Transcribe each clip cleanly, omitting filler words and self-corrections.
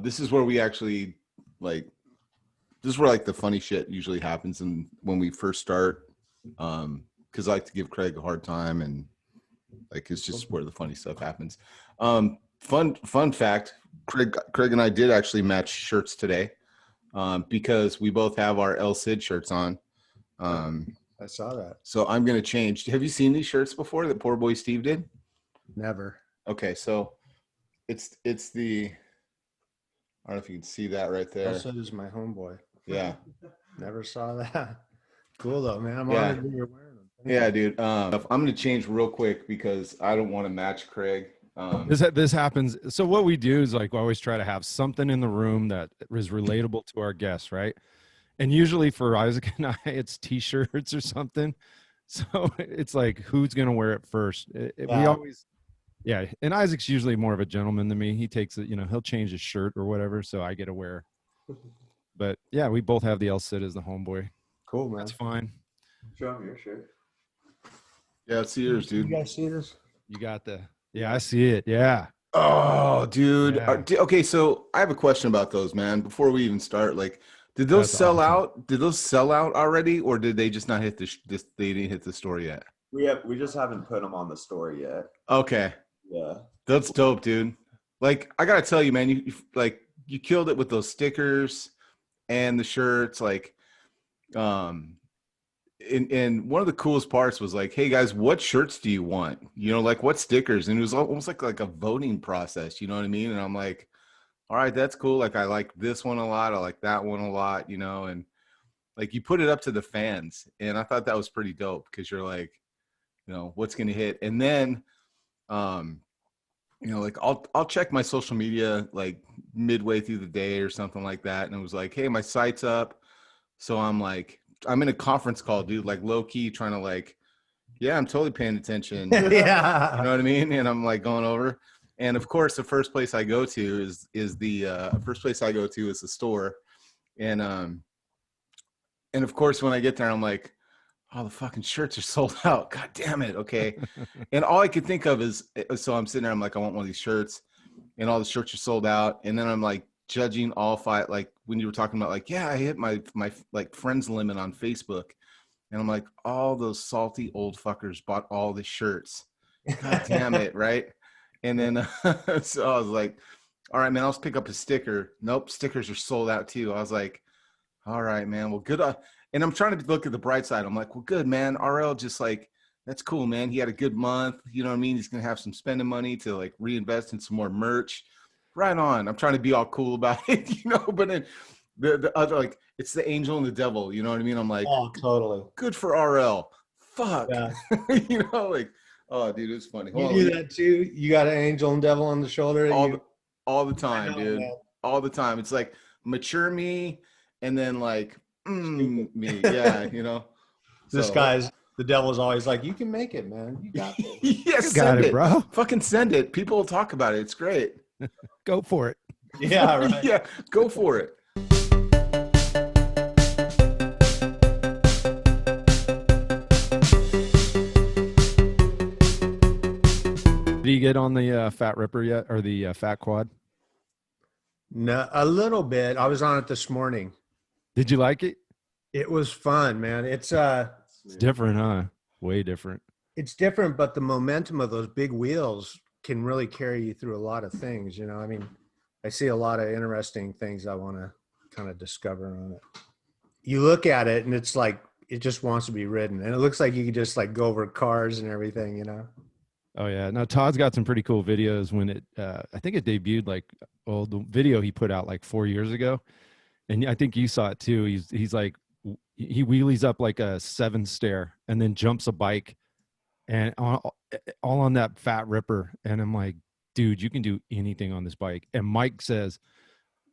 This is where we actually like. This is where like the funny shit usually happens, and when we first start, because I like to give Craig a hard time, and like it's just where the funny stuff happens. Fun fact: Craig and I did actually match shirts today, because we both have our El Cid shirts on. I saw that. So I'm gonna change. Have you seen these shirts before that Poor Boy Steve did? Never. Okay, so it's the. I don't know if you can see that right there. Also, is my homeboy. Yeah. Never saw that. Cool though, man. I'm Yeah. honored that you're wearing them. Yeah, dude. I'm gonna change real quick because I don't want to match Craig. This happens. So what we do is like we always try to have something in the room that is relatable to our guests, right? And usually for Isaac and I, it's t-shirts or something. So it's like, who's gonna wear it first? We always, yeah. And Isaac's usually more of a gentleman than me. He takes it, he'll change his shirt or whatever, so I get to wear. But yeah, we both have the El Cid as the homeboy. Cool, man. That's fine. Show him your shirt. Yeah, it's yours, dude. You guys see this? You got yeah, I see it. Yeah. Oh, dude. Yeah. Okay, so I have a question about those, man. Before we even start, like, did those sell out? Did those sell out already, or did they just not hit they didn't hit the store yet? We just haven't put them on the store yet. Okay. Yeah. That's dope, dude. Like, I gotta tell you, man, you killed it with those stickers and the shirts. Like, and one of the coolest parts was like, hey guys, what shirts do you want? Like what stickers? And it was almost like a voting process, you know what I mean? And I'm like, all right, that's cool. Like I like this one a lot. I like that one a lot, and like you put it up to the fans. And I thought that was pretty dope because you're like, what's gonna hit? And then like I'll check my social media like midway through the day or something like that. And it was like, hey, my site's up. So I'm like, I'm in a conference call, dude, like low key trying to like, yeah, I'm totally paying attention. Yeah. You know what I mean? And I'm like going over. And of course, the first place I go to is the store. And of course, when I get there, I'm like, oh, the fucking shirts are sold out. God damn it. Okay. And all I could think of is, so I'm sitting there, I'm like, I want one of these shirts, and all the shirts are sold out. And then I'm like judging all five, like when you were talking about like, yeah, I hit my like friends limit on Facebook. And I'm like, all those salty old fuckers bought all the shirts. God damn it. Right. And then, so I was like, all right, man, I'll pick up a sticker. Nope. Stickers are sold out too. I was like, all right, man. Well, good. And I'm trying to look at the bright side. I'm like, well, good, man. RL just like, that's cool, man. He had a good month. You know what I mean? He's going to have some spending money to like reinvest in some more merch. Right on. I'm trying to be all cool about it, but then the other, like, it's the angel and the devil. You know what I mean? I'm like, oh, totally. Good for RL. Fuck. Yeah. Like, oh, dude, it's funny. You do that too? You got an angel and devil on the shoulder? All the time, dude. Man. All the time. It's like mature me and then like me. Yeah, This guy's the devil's always like, you can make it, man. You got it. Yes, you got it, bro. Fucking send it. People will talk about it. It's great. Go for it. Yeah, right. Yeah, go for it. Did you get on the Fat Ripper yet, or the Fat Quad? No, a little bit. I was on it this morning. Did you like it? It was fun, man. It's different, huh? Way different. It's different, but the momentum of those big wheels can really carry you through a lot of things. I mean, I see a lot of interesting things I want to kind of discover on it. You look at it and it's like, it just wants to be ridden. And it looks like you could just like go over cars and everything, Oh yeah. No, Todd's got some pretty cool videos when it, I think it debuted the video he put out like 4 years ago. And I think you saw it too. He's like, he wheelies up like a 7 stair and then jumps a bike and all on that Fat Ripper. And I'm like, dude, you can do anything on this bike. And Mike says,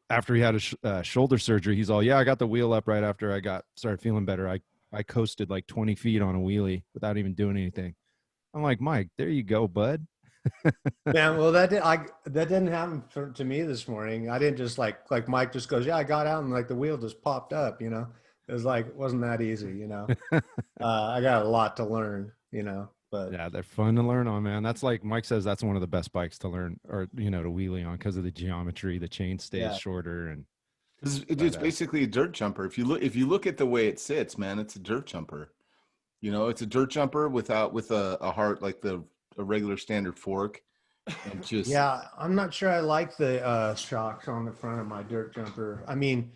after he had a shoulder surgery, he's all, yeah, I got the wheel up right after I started feeling better. I coasted like 20 feet on a wheelie without even doing anything. I'm like, Mike, there you go, bud. Man, well, that didn't happen to me this morning. I didn't just like Mike just goes, yeah, I got out and like the wheel just popped up, It was like, it wasn't that easy, I got a lot to learn, But Yeah, they're fun to learn on, man. That's like Mike says, that's one of the best bikes to learn or, to wheelie on because of the geometry. The chain stays Yeah. shorter and It's basically a dirt jumper. If you look at the way it sits, man, it's a dirt jumper. It's a dirt jumper with a heart like a regular standard fork, and just yeah, I'm not sure I like the shocks on the front of my dirt jumper. I mean,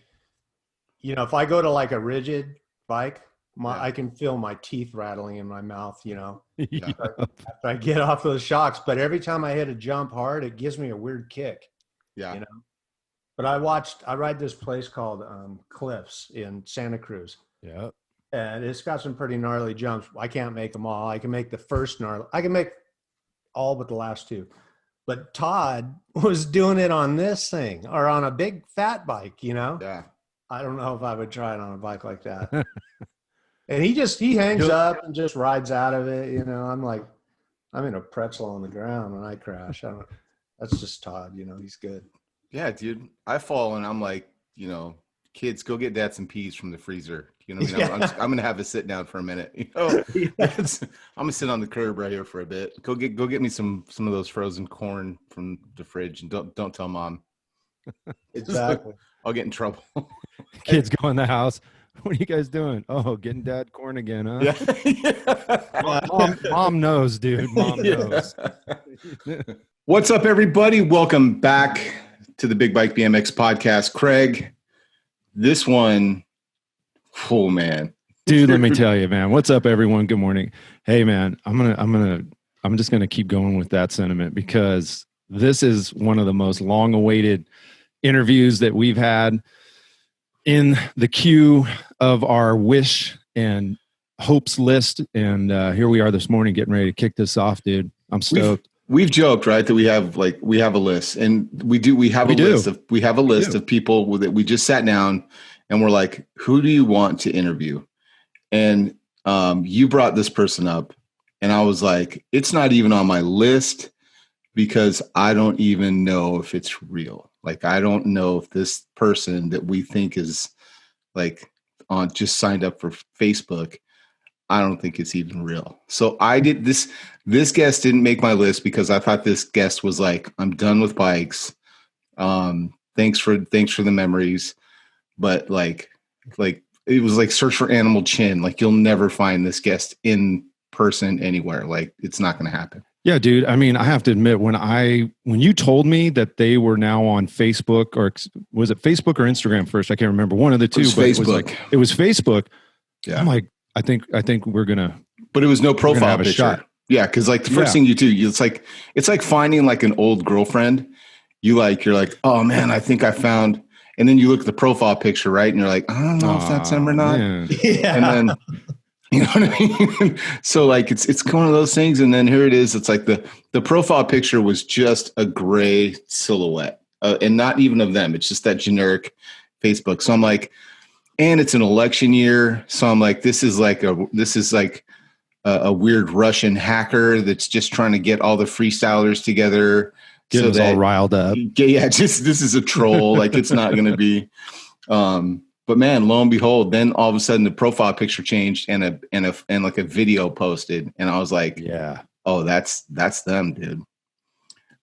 if I go to like a rigid bike, Yeah. I can feel my teeth rattling in my mouth, Yeah. after I get off those shocks. But every time I hit a jump hard, it gives me a weird kick. Yeah. But I ride this place called Cliffs in Santa Cruz. yeah. And it's got some pretty gnarly jumps. I can't make them all. I can make the first gnarly. I can make all but the last two. But Todd was doing it on this thing or on a big fat bike, Yeah. I don't know if I would try it on a bike like that. And he hangs up and just rides out of it. I'm like, I'm in a pretzel on the ground when I crash. That's just Todd, he's good. Yeah, dude. I fall and I'm like, kids, go get dad some peas from the freezer. I'm going to have a sit down for a minute. I'm going to sit on the curb right here for a bit. Go get me some of those frozen corn from the fridge, and don't tell mom. Exactly. I'll get in trouble. Kids go in the house. What are you guys doing? Oh, getting dad corn again, huh? Yeah. Mom knows, dude. Mom knows. What's up, everybody? Welcome back to the Big Bike BMX podcast. Craig, this one, oh man, dude, let me tell you, man. What's up, everyone? Good morning. Hey, man, I'm just gonna keep going with that sentiment because this is one of the most long-awaited interviews that we've had in the queue of our wish and hopes list. And here we are this morning getting ready to kick this off, dude. I'm stoked. We've joked, right, that we have a list, and we have a list of people that we just sat down and we're like, who do you want to interview? And you brought this person up, and I was like, it's not even on my list because I don't even know if it's real. Like, I don't know if this person that we think is like on just signed up for Facebook, I don't think it's even real. So I did this guest didn't make my list because I thought this guest was like, I'm done with bikes. Thanks for the memories. But like it was like search for animal chin. Like, you'll never find this guest in person anywhere. Like, it's not going to happen. Yeah, dude. I mean, I have to admit, when you told me that they were now on Facebook, or was it Facebook or Instagram first? I can't remember. One of the two. Facebook. It was Facebook. Yeah. I'm like, I think we're gonna. But it was no profile picture. Shot. Yeah, because like the first thing you do, it's like finding like an old girlfriend. You're like, oh man, I think I found. And then you look at the profile picture, right? And you're like, I don't know if that's him or not. Yeah. And then, you know what I mean? So like, it's one of those things. And then here it is. It's like the profile picture was just a gray silhouette, and not even of them. It's just that generic Facebook. So I'm like, and it's an election year. So I'm like, this is like a weird Russian hacker that's just trying to get all the freestylers together. Get us all riled up. Yeah, this is a troll. Like, it's not going to be. But man, lo and behold, then all of a sudden the profile picture changed and like a video posted, and I was like, yeah, oh, that's them, dude.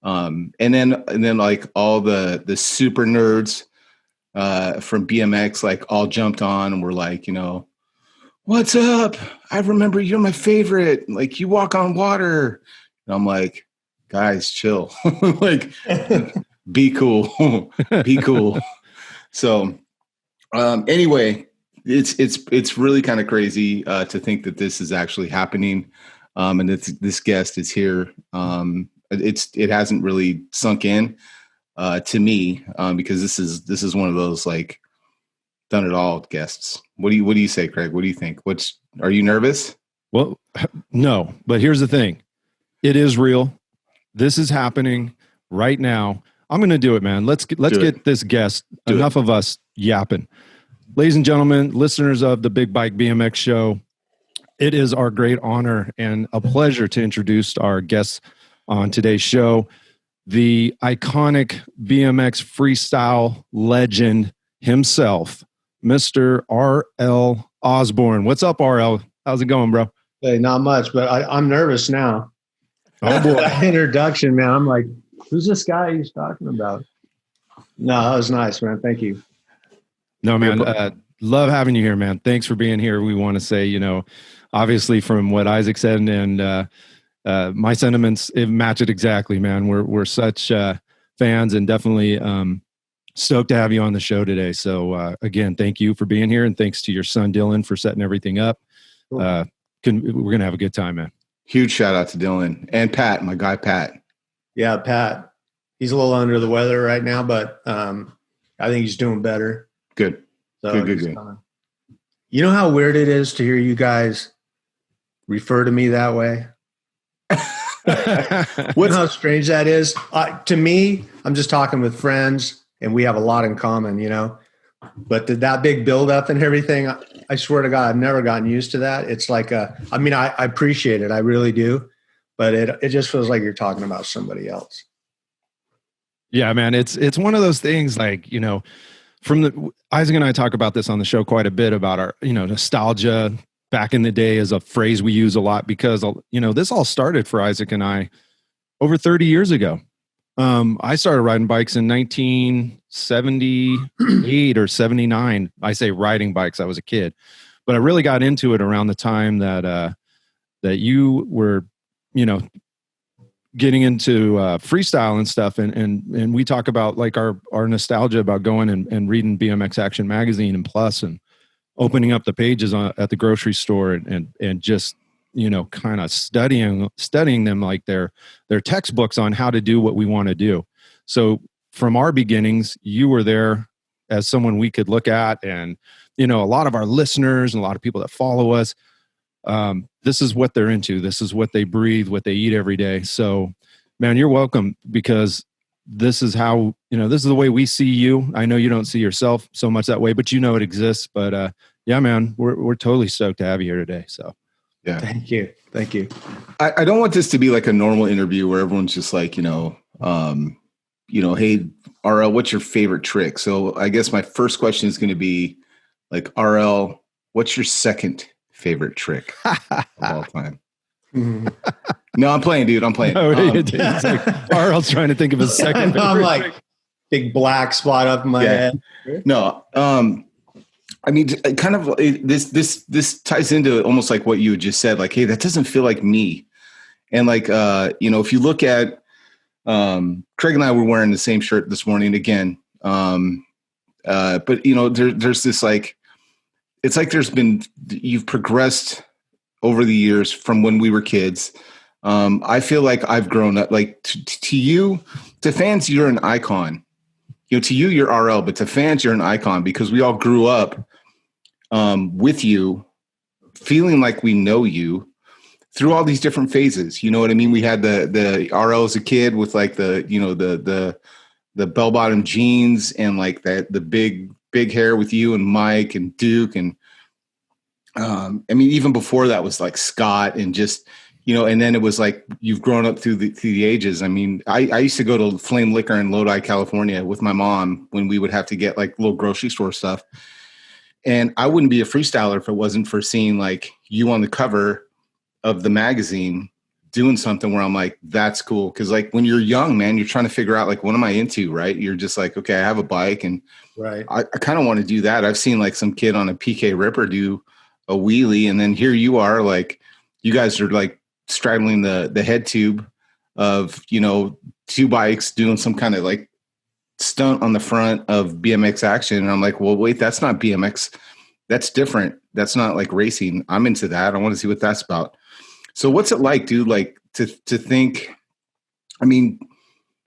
And then like all the super nerds from BMX like all jumped on and were like, what's up? I remember you're my favorite. Like, you walk on water. And I'm like, guys, chill. Like, be cool. Be cool. So anyway, it's really kind of crazy to think that this is actually happening. And this guest is here. It hasn't really sunk in to me because this is one of those like done it all guests. What do you say, Craig? What do you think? Are you nervous? Well, no, but here's the thing. It is real. This is happening right now. I'm going to do it, man. Let's get this guest. Enough of us yapping. Ladies and gentlemen, listeners of the Big Bike BMX show, it is our great honor and a pleasure to introduce our guests on today's show, the iconic BMX freestyle legend himself, Mr. R.L. Osborn. What's up, RL? How's it going, bro? Hey, not much, but I'm nervous now. Oh boy. That introduction, man. I'm like, who's this guy he's talking about? No, that was nice, man. Thank you. No, man. Love having you here, man. Thanks for being here. We want to say, obviously from what Isaac said and my sentiments, it match it exactly, man. We're such fans and definitely stoked to have you on the show today. So again, thank you for being here, and thanks to your son Dylan for setting everything up. Cool. We're gonna have a good time, man. Huge shout out to Dylan and Pat, my guy Pat. Yeah, Pat. He's a little under the weather right now, but I think he's doing better. Good. So Good. You know how weird it is to hear you guys refer to me that way? You know how strange that is? To me, I'm just talking with friends, and we have a lot in common, But that big buildup and everything, I swear to God, I've never gotten used to that. It's like I appreciate it. I really do. But it just feels like you're talking about somebody else. Yeah, man. It's one of those things like, from Isaac and I talk about this on the show quite a bit about our, nostalgia back in the day is a phrase we use a lot because, this all started for Isaac and I over 30 years ago. I started riding bikes in 1978 or 79. I say riding bikes. I was a kid, but I really got into it around the time that you were, getting into freestyle and stuff. And we talk about like our nostalgia about going and reading BMX Action Magazine and Plus and opening up the pages at the grocery store and just, kind of studying them like they're textbooks on how to do what we want to do. So from our beginnings, you were there as someone we could look at, and, a lot of our listeners and a lot of people that follow us, this is what they're into. This is what they breathe, what they eat every day. So, man, you're welcome, because this is how, this is the way we see you. I know you don't see yourself so much that way, but it exists. But yeah, man, we're totally stoked to have you here today. So yeah. Thank you. I don't want this to be like a normal interview where everyone's just like, hey, RL, what's your favorite trick? So I guess my first question is going to be like, RL, what's your second favorite trick of all time? No, I'm playing, dude. I'm playing. No, it's like RL's trying to think of a second favorite I'm like, trick. big black spot up in my head. No, I mean, kind of this ties into almost like what you had just said. Like, hey, that doesn't feel like me. And like, if you look at Craig and I were wearing the same shirt this morning again. But there's this like, it's like you've progressed over the years from when we were kids. I feel like I've grown up. Like to you, to fans, you're an icon. To you, you're RL, but to fans, you're an icon because we all grew up with you, feeling like we know you through all these different phases. You know what I mean? We had the RL as a kid with like the bell bottom jeans and like the big hair with you and Mike and Duke and even before that was like Scott and just and then it was like you've grown up through the ages. I mean, I used to go to Flame Liquor in Lodi, California with my mom when we would have to get like little grocery store stuff. And I wouldn't be a freestyler if it wasn't for seeing like you on the cover of the magazine doing something where I'm like, that's cool. Cause like when you're young, man, you're trying to figure out like, what am I into? Right. You're just like, okay, I have a bike and right. I kind of want to do that. I've seen like some kid on a PK Ripper do a wheelie. And then here you are, like, you guys are like straddling the head tube of, two bikes doing some kind of like stunt on the front of BMX Action. And I'm like, well, wait, that's not BMX. That's different. That's not like racing. I'm into that. I want to see what that's about. So what's it like, dude? Like to think, I mean,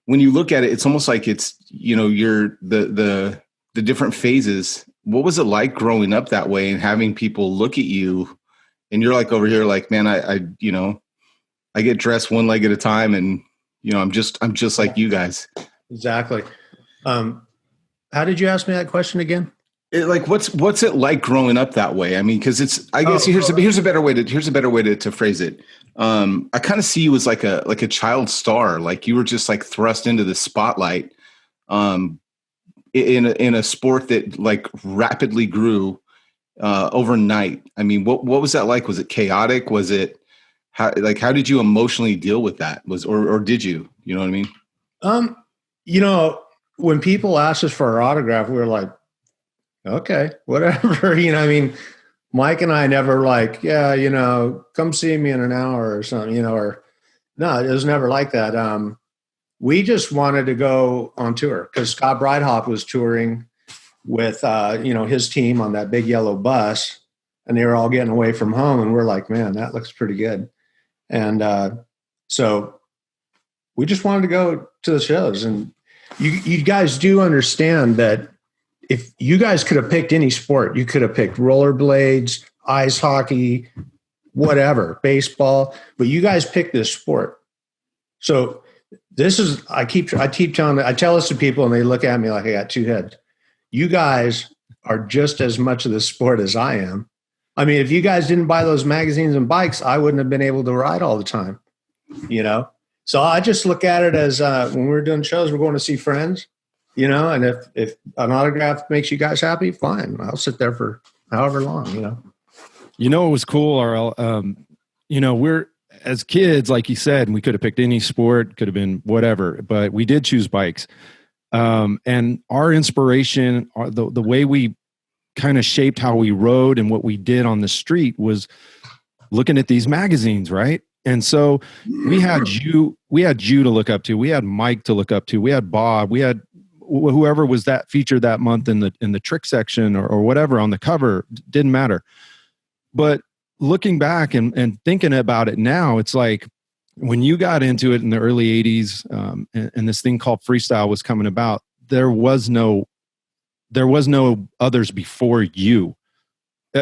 when you look at it, it's almost like it's, you're the different phases. What was it like growing up that way and having people look at you and you're like over here, like, man, I get dressed one leg at a time and, I'm just like you guys. Exactly. How did you ask me that question again? Like, what's it like growing up that way? I mean, because it's, I guess here's a better way to phrase it. I kind of see you as like a child star, like you were just like thrust into the spotlight, in a sport that like rapidly grew, overnight. I mean, what was that like? Was it chaotic? Was it how did you emotionally deal with that? Or did you? You know what I mean? You know, when people asked us for our autograph, we were like, okay, whatever. You know, I mean, Mike and I never like, yeah, you know, come see me in an hour or something, you know, or no, it was never like that. We just wanted to go on tour because Scott Breithaupt was touring with, you know, his team on that big yellow bus, and they were all getting away from home. And we're like, man, that looks pretty good. And so we just wanted to go to the shows. And you guys do understand that if you guys could have picked any sport, you could have picked rollerblades, ice hockey, whatever, baseball, but you guys picked this sport. So this is, I tell this to people and they look at me like I got two heads. You guys are just as much of the sport as I am. I mean, if you guys didn't buy those magazines and bikes, I wouldn't have been able to ride all the time, you know? So I just look at it as when we're doing shows, we're going to see friends, you know, and if an autograph makes you guys happy, fine. I'll sit there for however long, you know. You know, it was cool, RL. You know, we're as kids, like you said, we could have picked any sport, could have been whatever, but we did choose bikes. And our inspiration, the way we kind of shaped how we rode and what we did on the street was looking at these magazines, right? And so we had you to look up to. We had Mike to look up to. We had Bob. We had whoever was that featured that month in the trick section or whatever on the cover. Didn't matter. But looking back and thinking about it now, it's like when you got into it in the early 80s and this thing called freestyle was coming about, there was no others before you.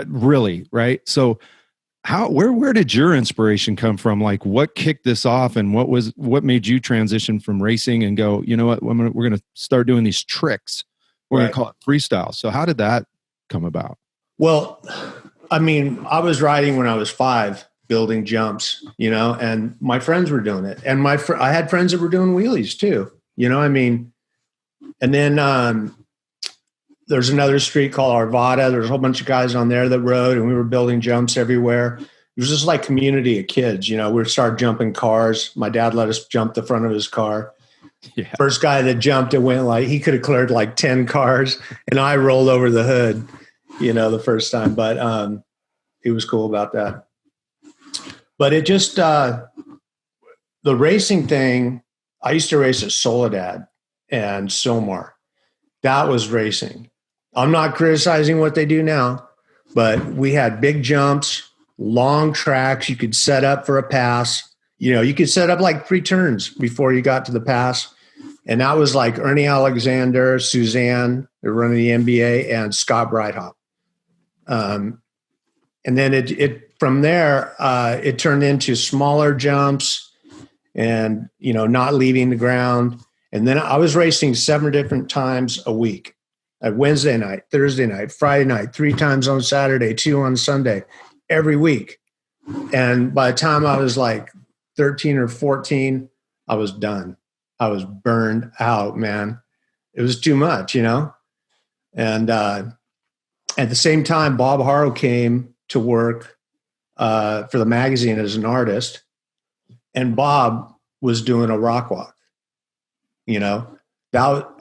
Really, right? So where did your inspiration come from? Like what kicked this off and what made you transition from racing and go, you know what, we're going to start doing these tricks. We're going to call it freestyle. So how did that come about? Well, I mean, I was riding when I was 5, building jumps, you know, and my friends were doing it. And I had friends that were doing wheelies too, you know, I mean, and then there's another street called Arvada. There's a whole bunch of guys on there that rode, and we were building jumps everywhere. It was just like community of kids, you know. We started jumping cars. My dad let us jump the front of his car. Yeah. First guy that jumped, it went like he could have cleared like 10 cars, and I rolled over the hood, you know, the first time. But he was cool about that. But it just the racing thing. I used to race at Soledad and Silmar. That was racing. I'm not criticizing what they do now, but we had big jumps, long tracks. You could set up for a pass. You know, you could set up like 3 turns before you got to the pass. And that was like Ernie Alexander, Suzanne, they're running the NBA, and Scott Breithaupt. And then it from there, it turned into smaller jumps and, you know, not leaving the ground. And then I was racing 7 different times a week. At Wednesday night, Thursday night, Friday night, 3 times on Saturday, 2 on Sunday, every week. And by the time I was like 13 or 14, I was done. I was burned out, man. It was too much, you know? And at the same time, Bob Haro came to work for the magazine as an artist. And Bob was doing a rock walk, you know?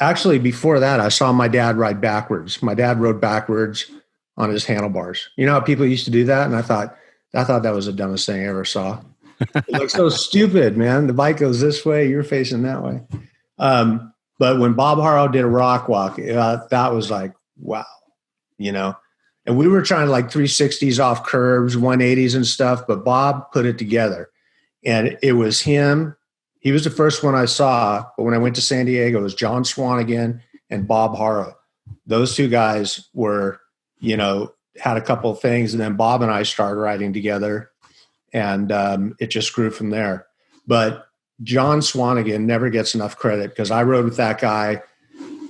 Actually, before that, I saw my dad ride backwards. My dad rode backwards on his handlebars. You know how people used to do that? And I thought that was the dumbest thing I ever saw. It looks so stupid, man. The bike goes this way, you're facing that way. But when Bob Haro did a rock walk, that was like, wow, you know? And we were trying like 360s off curbs, 180s and stuff, but Bob put it together. And it was him. He was the first one I saw, but when I went to San Diego, it was John Swanigan and Bob Haro. Those 2 guys were, you know, had a couple of things, and then Bob and I started riding together, and it just grew from there. But John Swanigan never gets enough credit because I rode with that guy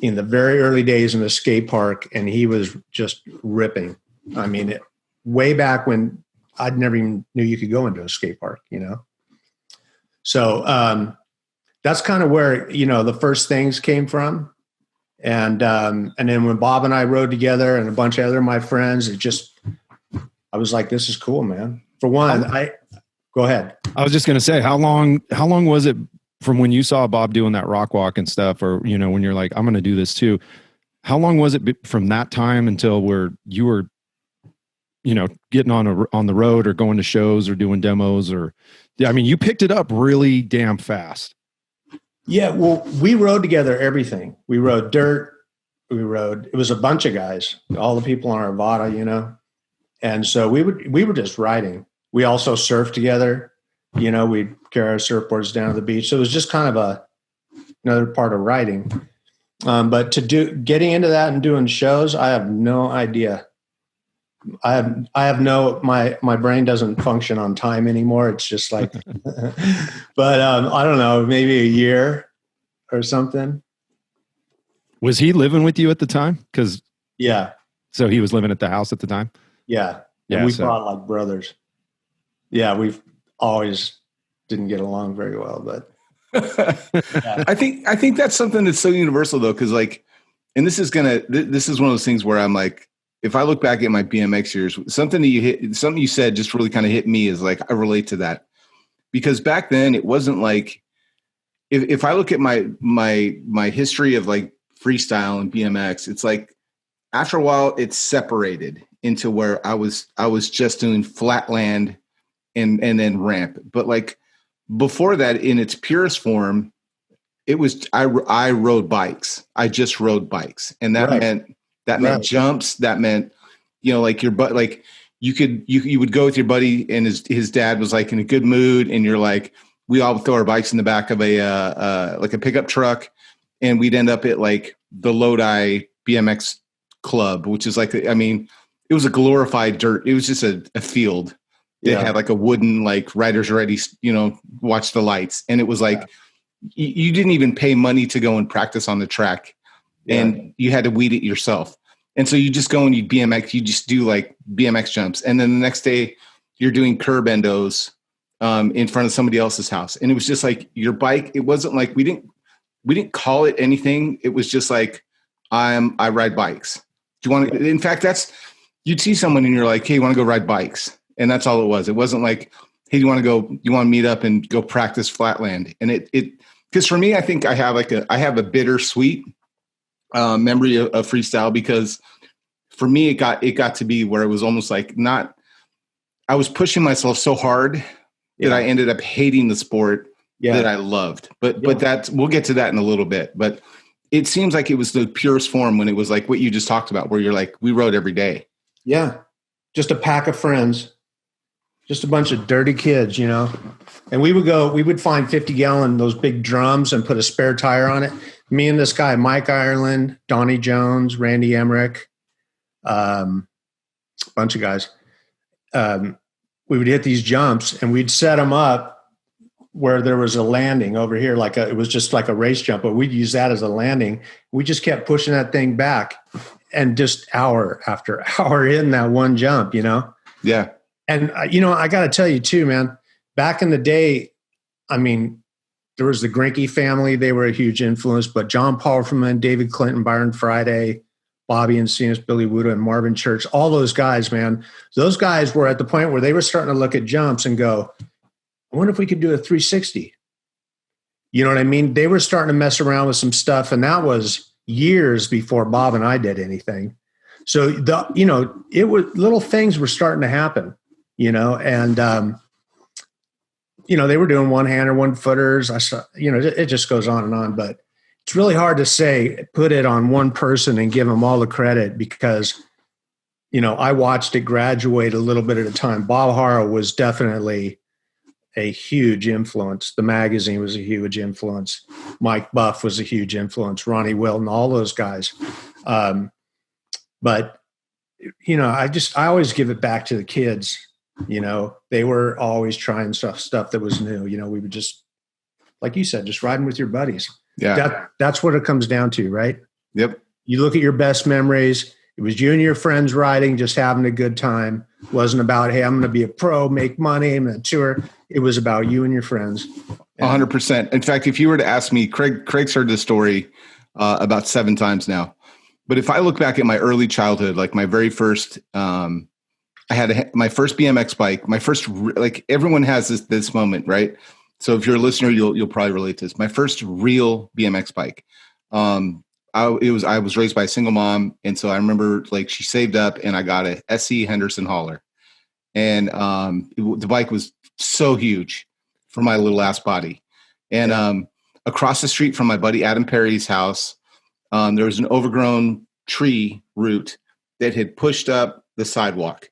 in the very early days in the skate park, and he was just ripping. I mean, way back when I'd never even knew you could go into a skate park, you know? So that's kind of where, you know, the first things came from. And then when Bob and I rode together and a bunch of other my friends, I was like, this is cool, man. For one, go ahead. I was just going to say, how long was it from when you saw Bob doing that rock walk and stuff, or, you know, when you're like, I'm going to do this too, how long was it from that time until where you were, you know, getting on the road or going to shows or doing demos or, I mean, you picked it up really damn fast. Yeah. Well, we rode together, everything. We rode dirt. It was a bunch of guys, all the people on our Vada, you know? And so we were just riding. We also surfed together, you know, we'd carry our surfboards down to the beach. So it was just kind of another part of riding. But getting into that and doing shows, I have no idea. I have my brain doesn't function on time anymore. It's just like, but I don't know, maybe a year or something. Was he living with you at the time? Yeah. So he was living at the house at the time? Yeah. Yeah. And we fought like brothers. Yeah. We've always didn't get along very well, but yeah. I think that's something that's so universal though. Cause like, and this is one of those things where I'm like, if I look back at my BMX years, something you said just really kind of hit me is like, I relate to that because back then it wasn't like, if I look at my history of like freestyle and BMX, it's like after a while it's separated into where I was just doing flatland and then ramp. But like before that, in its purest form, it was I rode bikes. I just rode bikes, and that meant jumps. That meant, you know, like like you would go with your buddy, and his dad was like in a good mood, and you're like, we all throw our bikes in the back of a like a pickup truck, and we'd end up at like the Lodi BMX club, which is like, I mean, it was a glorified dirt. It was just a field. It had like a wooden, like riders ready, you know, watch the lights. And it was like, you didn't even pay money to go and practice on the track and you had to weed it yourself. And so you just go and you BMX, you just do like BMX jumps. And then the next day you're doing curb endos in front of somebody else's house. And it was just like your bike. It wasn't like, we didn't call it anything. It was just like, I ride bikes. Do you want to, in fact, you'd see someone and you're like, hey, you want to go ride bikes? And that's all it was. It wasn't like, hey, you want to meet up and go practice flatland? And because for me, I think I have a bittersweet memory of freestyle, because for me, it got to be where it was almost like I was pushing myself so hard that I ended up hating the sport that I loved. But we'll get to that in a little bit. But it seems like it was the purest form when it was like what you just talked about, where you're like, we rode every day. Yeah. Just a pack of friends. Just a bunch of dirty kids, you know, and we would find 50-gallon, those big drums and put a spare tire on it. Me and this guy, Mike Ireland, Donnie Jones, Randy Emmerich, a bunch of guys. We would hit these jumps and we'd set them up where there was a landing over here. It was just like a race jump, but we'd use that as a landing. We just kept pushing that thing back and just hour after hour in that one jump, you know? Yeah. And, you know, I got to tell you too, man, back in the day, I mean, there was the Grinke family. They were a huge influence, but John Palmerman, David Clinton, Byron Friday, Bobby and Encinas, Billy Wuda, and Marvin Church, all those guys, man, those guys were at the point where they were starting to look at jumps and go, I wonder if we could do a 360. You know what I mean? They were starting to mess around with some stuff. And that was years before Bob and I did anything. So it was little things were starting to happen. You know, and, they were doing one-hander, one-footers. I saw, it just goes on and on, but it's really hard to put it on one person and give them all the credit because, I watched it graduate a little bit at a time. Bob Haro was definitely a huge influence. The magazine was a huge influence. Mike Buff was a huge influence. Ronnie Wilton, all those guys. But, I always give it back to the kids. They were always trying stuff that was new. We would just, like you said, just riding with your buddies. Yeah. That's what it comes down to, right? Yep. You look at your best memories. It was you and your friends riding, just having a good time. It wasn't about, hey, I'm going to be a pro, make money, I'm going to tour. It was about you and your friends. 100%. In fact, if you were to ask me, Craig's heard this story. about 7 times now. But if I look back at my early childhood, like my very first, I had my first BMX bike, my first, like everyone has this moment, right? So if you're a listener, you'll probably relate to this. My first real BMX bike. I was raised by a single mom. And so I remember like she saved up and I got a SC Henderson hauler. And the bike was so huge for my little ass body. And across the street from my buddy Adam Perry's house, there was an overgrown tree root that had pushed up the sidewalk.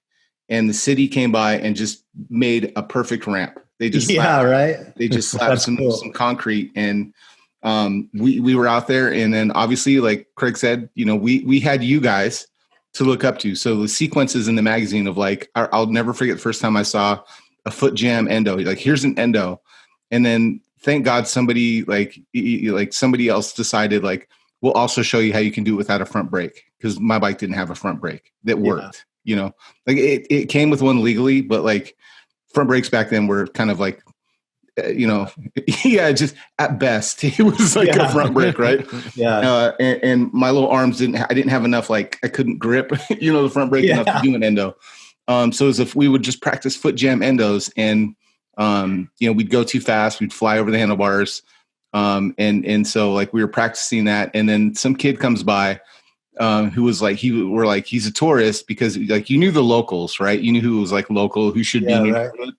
And the city came by and just made a perfect ramp. They just They just slapped some concrete, and we were out there. And then obviously, like Craig said, you know, we had you guys to look up to. So the sequences in the magazine of like, I'll never forget the first time I saw a foot jam endo. Like, here's an endo, and then thank God somebody like somebody else decided like, we'll also show you how you can do it without a front brake, because my bike didn't have a front brake that worked. You know, like it came with one legally, but like front brakes back then were kind of like, you know, just at best it was like a front brake, right? And my little arms I didn't have enough, like I couldn't grip, you know, the front brake enough to do an endo. So as if we would just practice foot jam endos, and you know, we'd go too fast, we'd fly over the handlebars, and so like we were practicing that, and then some kid comes by. Who was like, we're like, he's a tourist, because like you knew the locals, right? You knew who was like local, who should be in your neighborhood.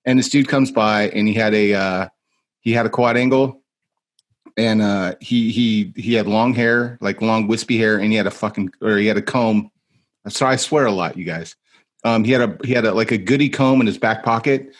And this dude comes by and he had a quad angle, and he had long hair, like long wispy hair, and he had a comb. So I swear a lot, you guys. He had like a goodie comb in his back pocket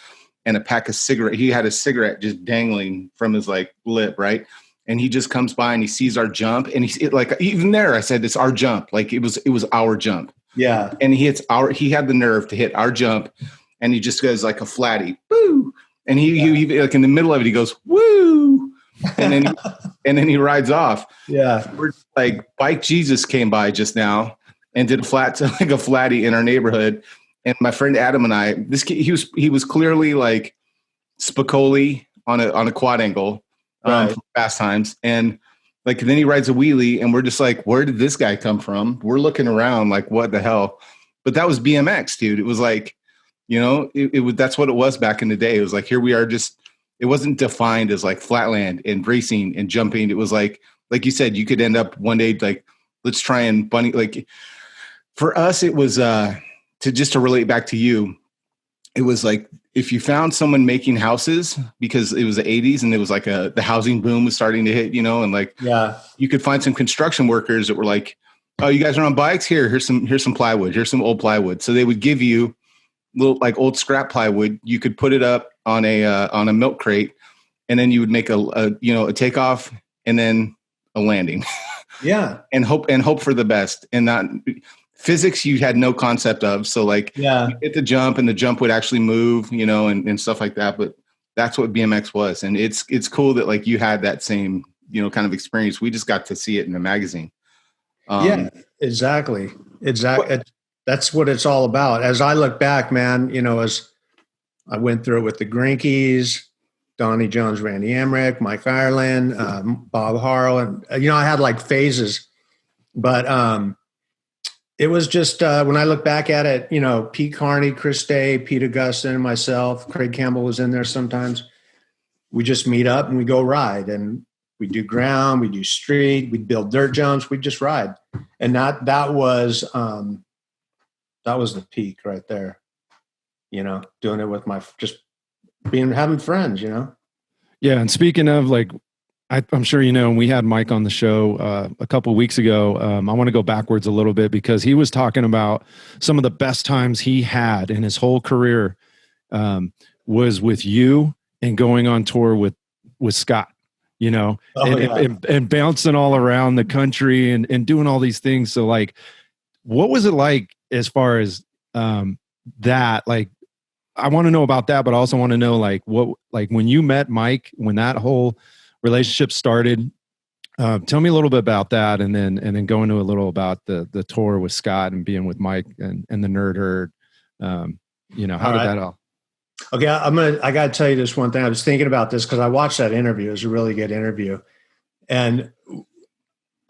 and a pack of cigarette. He had a cigarette just dangling from his like lip, right? And he just comes by and he sees our jump, and like, even there, I said, it's our jump. Like it was our jump. Yeah. And he had the nerve to hit our jump, and he just goes like a flatty, woo. And he like in the middle of it, he goes, woo. And then he rides off. Yeah. We're like, Bike Jesus came by just now and did a flatty in our neighborhood. And my friend Adam and I, this kid, he was clearly like Spicoli on a quad angle. From Fast Times, and like then he rides a wheelie, and we're just like, where did this guy come from? We're looking around like, what the hell? But that was BMX, dude. It was like, you know, it was, that's what it was back in the day. It was like, here we are, just, it wasn't defined as like flatland and racing and jumping. It was like you said, you could end up one day like, let's try and bunny. Like for us, it was to relate back to you. It was like, if you found someone making houses, because it was the 80s and it was like the housing boom was starting to hit, you know, and like, you could find some construction workers that were like, oh, you guys are on bikes? Here's some plywood. Here's some old plywood. So they would give you little like old scrap plywood. You could put it up on a milk crate, and then you would make a takeoff and then a landing. Yeah. and hope for the best, and not physics you had no concept of. So like, you hit the jump and the jump would actually move, you know, and stuff like that. But that's what BMX was. And it's cool that like you had that same, you know, kind of experience. We just got to see it in the magazine. Yeah, exactly. That's what it's all about. As I look back, man, you know, as I went through it with the Grinkies, Donnie Jones, Randy Emmerich, Mike Ireland, Bob Haro. And, you know, I had like phases, but, it was just when I look back at it, you know, Pete Carney, Chris Day, Pete Augustin, myself, Craig Campbell was in there sometimes. We just meet up and we go ride, and we do ground, we do street, we build dirt jumps, we just ride. And that was the peak right there, you know, doing it with having friends, you know? Yeah. And speaking of like, I'm sure, you know, we had Mike on the show a couple of weeks ago. I want to go backwards a little bit, because he was talking about some of the best times he had in his whole career was with you and going on tour with Scott, you know, and bouncing all around the country and doing all these things. So like, what was it like as far as that? Like, I want to know about that, but I also want to know like when you met Mike, when that whole relationship started. Tell me a little bit about that, and then go into a little about the tour with Scott and being with Mike and the Nerd Herd. You know, how did that all? Okay, I got to tell you this one thing. I was thinking about this because I watched that interview. It was a really good interview, and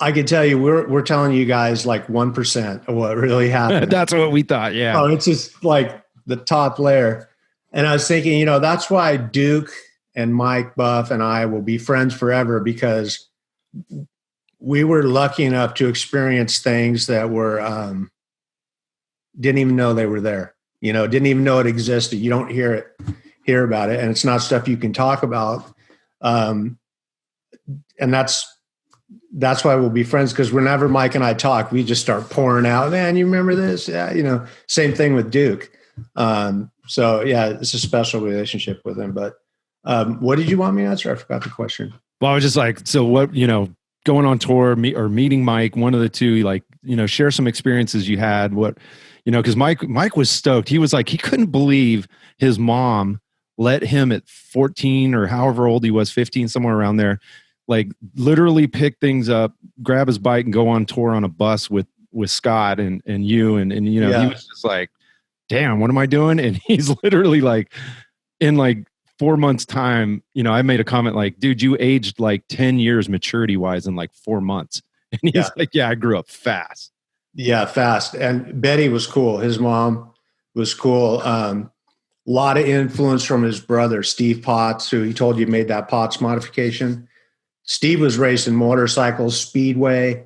I can tell you, we're telling you guys like 1% of what really happened. That's what we thought. Yeah. Oh, it's just like the top layer. And I was thinking, you know, that's why Duke and Mike Buff and I will be friends forever, because we were lucky enough to experience things that were didn't even know they were there. You know, didn't even know it existed. You don't hear about it, and it's not stuff you can talk about. And that's why we'll be friends, because whenever Mike and I talk, we just start pouring out, man, you remember this? Yeah, you know, same thing with Duke. So yeah, it's a special relationship with him. But what did you want me to answer? I forgot the question. Well, I was just like, so what, you know, going on tour or meeting Mike, one of the two, like, you know, share some experiences you had. What, you know, because Mike was stoked. He was like, he couldn't believe his mom let him at 14 or however old he was, 15, somewhere around there, like literally pick things up, grab his bike and go on tour on a bus with Scott and you. And you know, He was just like, damn, what am I doing? And he's literally like, in like 4 months time, you know, I made a comment like, dude, you aged like 10 years maturity wise in like 4 months. And he's like, yeah, I grew up fast. Yeah, fast. And Betty was cool. His mom was cool. A lot of influence from his brother, Steve Potts, who he told you made that Potts modification. Steve was racing motorcycles, speedway.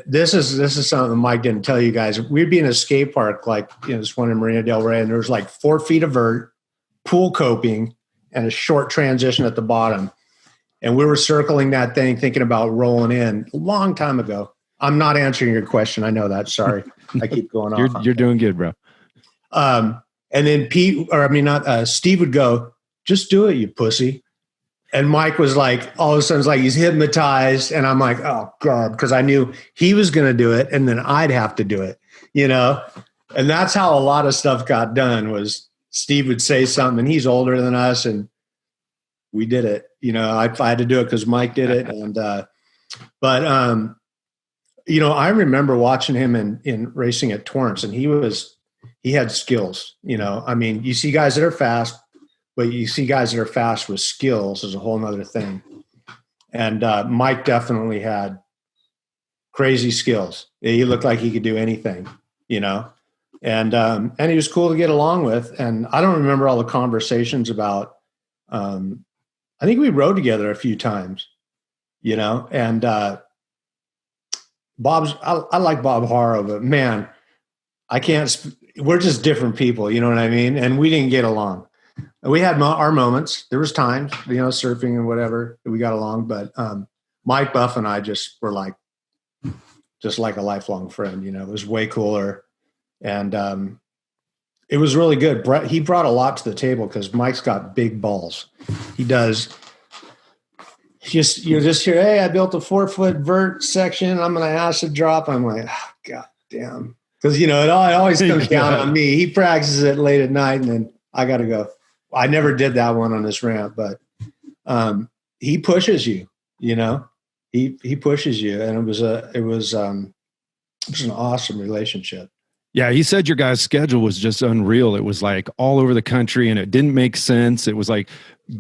This is something Mike didn't tell you guys. We'd be in a skate park, like, you know, this one in Marina Del Rey, and there was like 4 feet of vert, pool coping, and a short transition at the bottom. And we were circling that thing, thinking about rolling in a long time ago. I'm not answering your question. I know that. Sorry. I keep going off. You're doing good, bro. And then Steve would go, just do it, you pussy. And Mike was like, all of a sudden, it's like he's hypnotized. And I'm like, oh, God, because I knew he was going to do it and then I'd have to do it, you know? And that's how a lot of stuff got done, was Steve would say something, and he's older than us, and we did it. You know, I had to do it because Mike did it. And you know, I remember watching him in racing at Torrance, and he had skills. You know, I mean, you see guys that are fast, but you see guys that are fast with skills is a whole nother thing. And Mike definitely had crazy skills. He looked like he could do anything, you know, and he was cool to get along with. And I don't remember all the conversations about, I think we rode together a few times, you know, and I like Bob Haro, but man, we're just different people, you know what I mean? And we didn't get along. We had our moments. There was times, you know, surfing and whatever, that we got along, but Mike Buff and I just were like a lifelong friend, you know. It was way cooler. And it was really good. He brought a lot to the table because Mike's got big balls. He does. You just hear, hey, I built a 4-foot vert section. I'm going to acid drop. I'm like, oh, God damn. Because, you know, it always comes down on me. He practices it late at night, and then I got to go. I never did that one on this ramp, but he pushes you, you know. He pushes you, and it was an awesome relationship. Yeah, he said your guys' schedule was just unreal. It was like all over the country, and it didn't make sense. It was like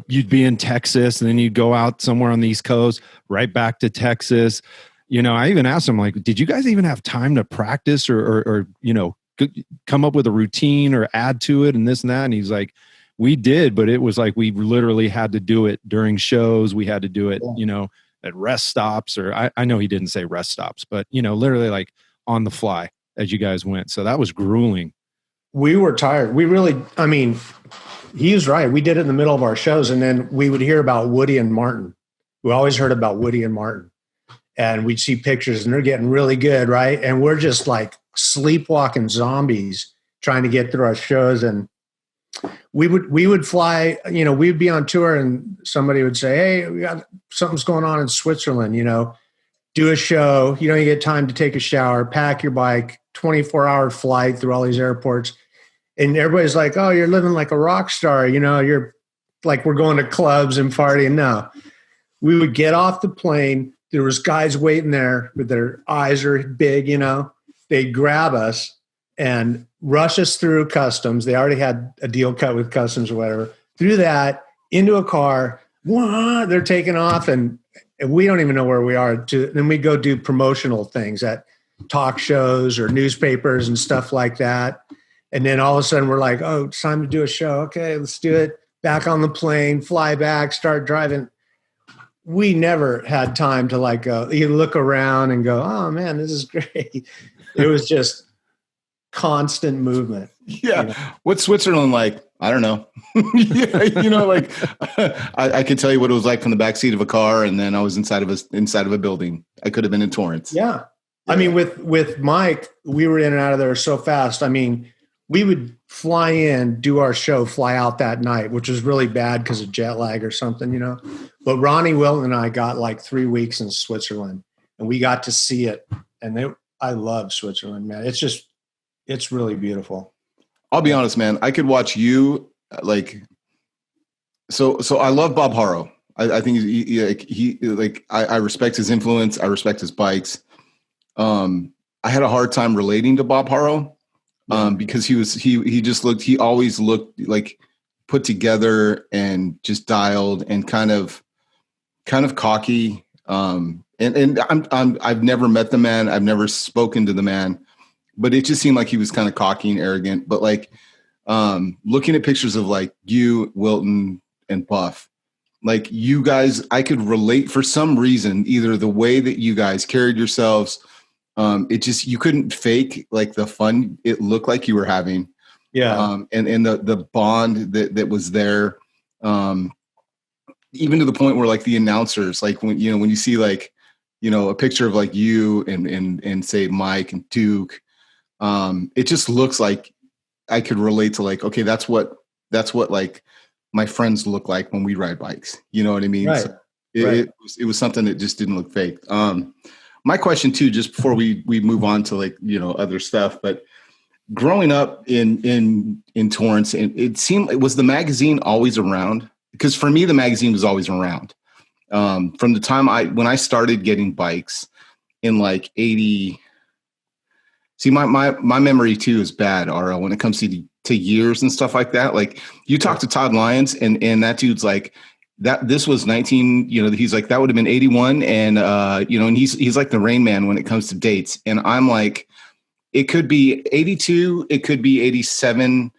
you'd be in Texas, and then you'd go out somewhere on the East Coast, right back to Texas. You know, I even asked him, like, did you guys even have time to practice or you know, come up with a routine or add to it and this and that? And he's like, we did, but it was like we literally had to do it during shows. We had to do it, you know, at rest stops, or I know he didn't say rest stops, but, you know, literally like on the fly as you guys went. So that was grueling. We were tired. I mean, he was right. We did it in the middle of our shows, and then we would hear about Woody and Martin. We always heard about Woody and Martin, and we'd see pictures, and they're getting really good, right? And we're just like sleepwalking zombies trying to get through our shows. And we would fly, you know, we'd be on tour, and somebody would say, hey, we got something's going on in Switzerland, you know, do a show. You don't get time to take a shower, pack your bike, 24-hour flight through all these airports. And everybody's like, oh, you're living like a rock star. You know, you're like, we're going to clubs and partying. No, we would get off the plane. There was guys waiting there with their eyes are big, you know, they'd grab us and rush us through customs. They already had a deal cut with customs or whatever. Through that, into a car, they're taking off, and and we don't even know where we are. Then we go do promotional things at talk shows or newspapers and stuff like that. And then all of a sudden we're like, oh, it's time to do a show. Okay, let's do it. Back on the plane, fly back, start driving. We never had time to like go, you look around and go, oh man, this is great. It was just constant movement. Yeah. You know? What's Switzerland like? I don't know. Yeah, like I could tell you what it was like from the backseat of a car, and then I was inside of a building. I could have been in Torrance. Yeah. I mean, with Mike, we were in and out of there so fast. I mean, we would fly in, do our show, fly out that night, which was really bad because of jet lag or something, But Ronnie Wilton and I got like 3 weeks in Switzerland, and we got to see it. And I love Switzerland, man. It's really beautiful. I'll be honest, man. I could watch you like. So I love Bob Haro. I think I respect his influence. I respect his bikes. I had a hard time relating to Bob Haro because he always looked like put together and just dialed and kind of cocky. And I've never met the man. I've never spoken to the man, but it just seemed like he was kind of cocky and arrogant. But like looking at pictures of like you, Wilton, and Buff, like you guys, I could relate for some reason, either the way that you guys carried yourselves. You couldn't fake like the fun it looked like you were having. Yeah. And the bond that was there. Even to the point where like the announcers, like when you see like, a picture of like you and say Mike and Duke, it just looks like I could relate to like, okay, that's what like my friends look like when we ride bikes. You know what I mean? Right. So it was something that just didn't look fake. My question too, just before we move on to like, other stuff, but growing up in Torrance, it seemed, was the magazine always around? Because for me, the magazine was always around. From the time when I started getting bikes in like 80. See, my memory too is bad, Ara, when it comes to years and stuff like that. Like you talk to Todd Lyons and that dude's like, that this was 19, he's like, that would have been 81. And, and he's like the Rain Man when it comes to dates. And I'm like, it could be 82. It could be 87.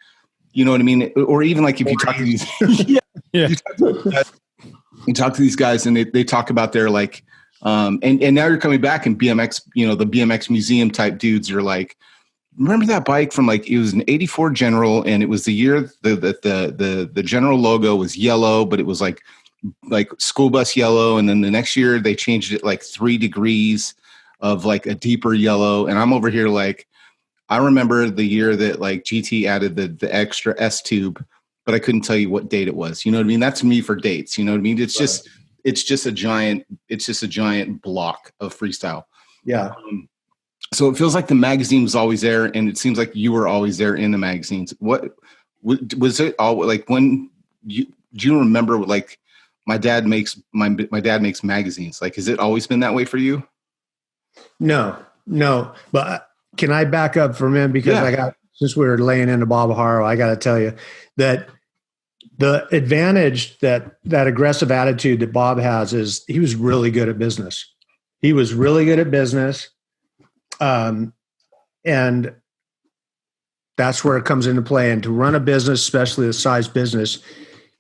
You know what I mean? Or even like if you talk to these, you talk to these guys and they talk about their like, and now you're coming back and BMX, the BMX museum type dudes are like, remember that bike from like, it was an 84 General, and it was the year the General logo was yellow, but it was like school bus yellow. And then the next year they changed it like 3 degrees of like a deeper yellow. And I'm over here like, I remember the year that like GT added the extra S tube, but I couldn't tell you what date it was. You know what I mean? That's me for dates. You know what I mean? It's just a giant block of freestyle. Yeah. So it feels like the magazine was always there, and it seems like you were always there in the magazines. What was it all like? When do you remember like my dad makes magazines? Like, has it always been that way for you? No. But can I back up for a minute? Because since we were laying into Bob Haro, I got to tell you that the advantage that aggressive attitude that Bob has is he was really good at business. And that's where it comes into play. And to run a business, especially a size business,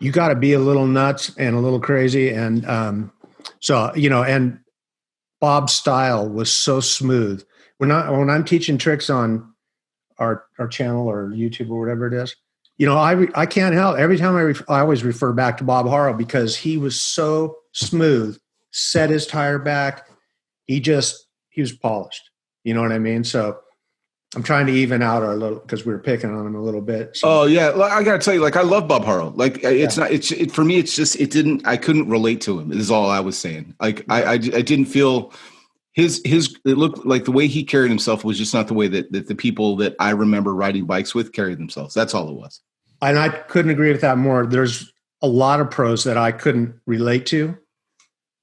you got to be a little nuts and a little crazy. And and Bob's style was so smooth. When I'm teaching tricks on our channel or YouTube or whatever it is, I can't help. Every time I always refer back to Bob Haro because he was so smooth, set his tire back. He was polished. You know what I mean? So I'm trying to even out our little, because we were picking on him a little bit. So. Oh yeah. I got to tell you, like, I love Bob Haro. Like for me, it's just, I couldn't relate to him is all I was saying. Like I didn't feel it looked like the way he carried himself was just not the way that the people that I remember riding bikes with carried themselves. That's all it was. And I couldn't agree with that more. There's a lot of pros that I couldn't relate to.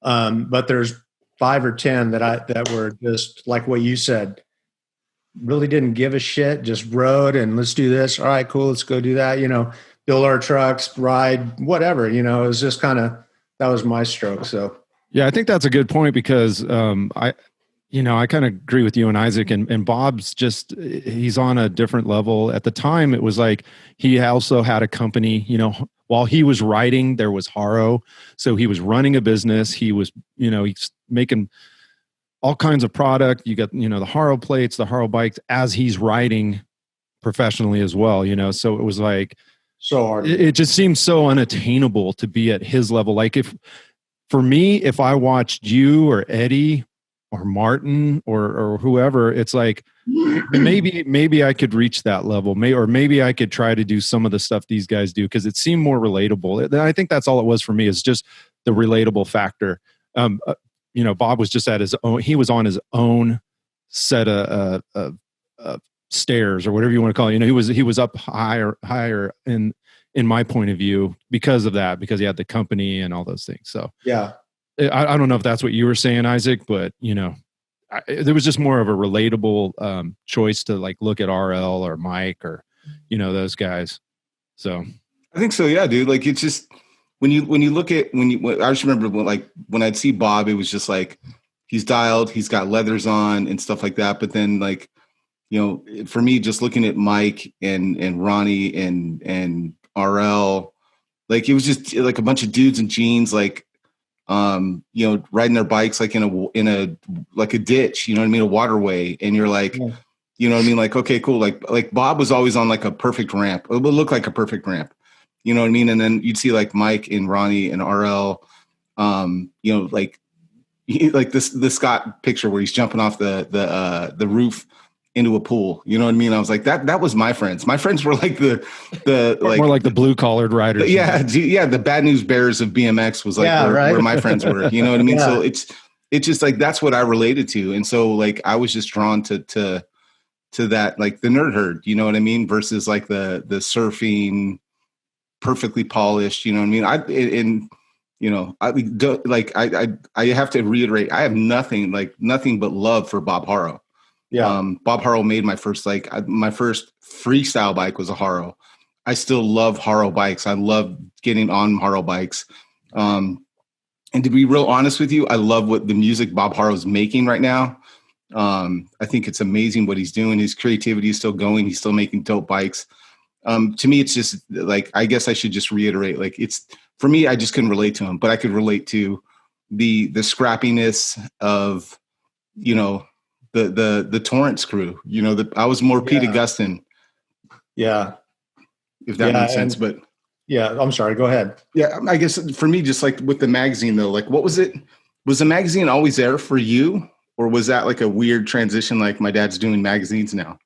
But there's 5 or 10 that were just like what you said, really didn't give a shit, just rode and let's do this. All right, cool. Let's go do that. Build our trucks, ride, whatever, it was just that was my stroke. So Yeah, I think that's a good point because I kind of agree with you and Isaac, and Bob's just, he's on a different level. At the time, it was like he also had a company, while he was writing, there was Haro. So he was running a business. He was, he's making all kinds of product. You got, the Haro plates, the Haro bikes as he's riding professionally as well, so it was like, So hard. it just seems so unattainable to be at his level. Like for me, if I watched you or Eddie or Martin or whoever, it's like maybe I could reach that level, or maybe I could try to do some of the stuff these guys do because it seemed more relatable. I think that's all it was for me, is just the relatable factor. Bob was just at his own. He was on his own set of stairs or whatever you want to call it. He was up higher in my point of view because of that, because he had the company and all those things. So Yeah. I don't know if that's what you were saying, Isaac, but there was just more of a relatable choice to like look at RL or Mike or those guys. So I think so. Yeah, dude. Like, it's just when you look at I just remember when I'd see Bob, it was just like he's dialed, he's got leathers on and stuff like that. But then like, for me, just looking at Mike and Ronnie and RL, like it was just like a bunch of dudes in jeans, like riding their bikes like in a like a ditch, you know what I mean, a waterway, and you're like, Yeah. you know what I mean, like, okay, cool. Like Bob was always on like a perfect ramp. It would look like a perfect ramp, you know what I mean. And then you'd see like Mike and Ronnie and RL, like the Scott picture where he's jumping off the roof into a pool. You know what I mean? I was like, that was my friends. My friends were like the like more like the blue collared riders. The Bad News Bears of BMX was like where my friends were. You know what I mean? Yeah. So it's just like that's what I related to, and so like I was just drawn to that, like the nerd herd. You know what I mean? Versus like the surfing, perfectly polished. You know what I mean? I have to reiterate, I have nothing but love for Bob Haro. Yeah. Bob Haro made my first freestyle bike was a Haro. I still love Haro bikes. I love getting on Haro bikes. And to be real honest with you, I love what the music Bob Haro's making right now. I think it's amazing what he's doing. His creativity is still going. He's still making dope bikes. To me, it's just like, I guess I should just reiterate, like for me, I just couldn't relate to him, but I could relate to the scrappiness of, the Torrance crew, I was more Pete Augustine. Yeah. If that makes sense, but yeah, I'm sorry. Go ahead. Yeah. I guess for me, just like with the magazine though, like what was it? Was the magazine always there for you, or was that like a weird transition? Like my dad's doing magazines now.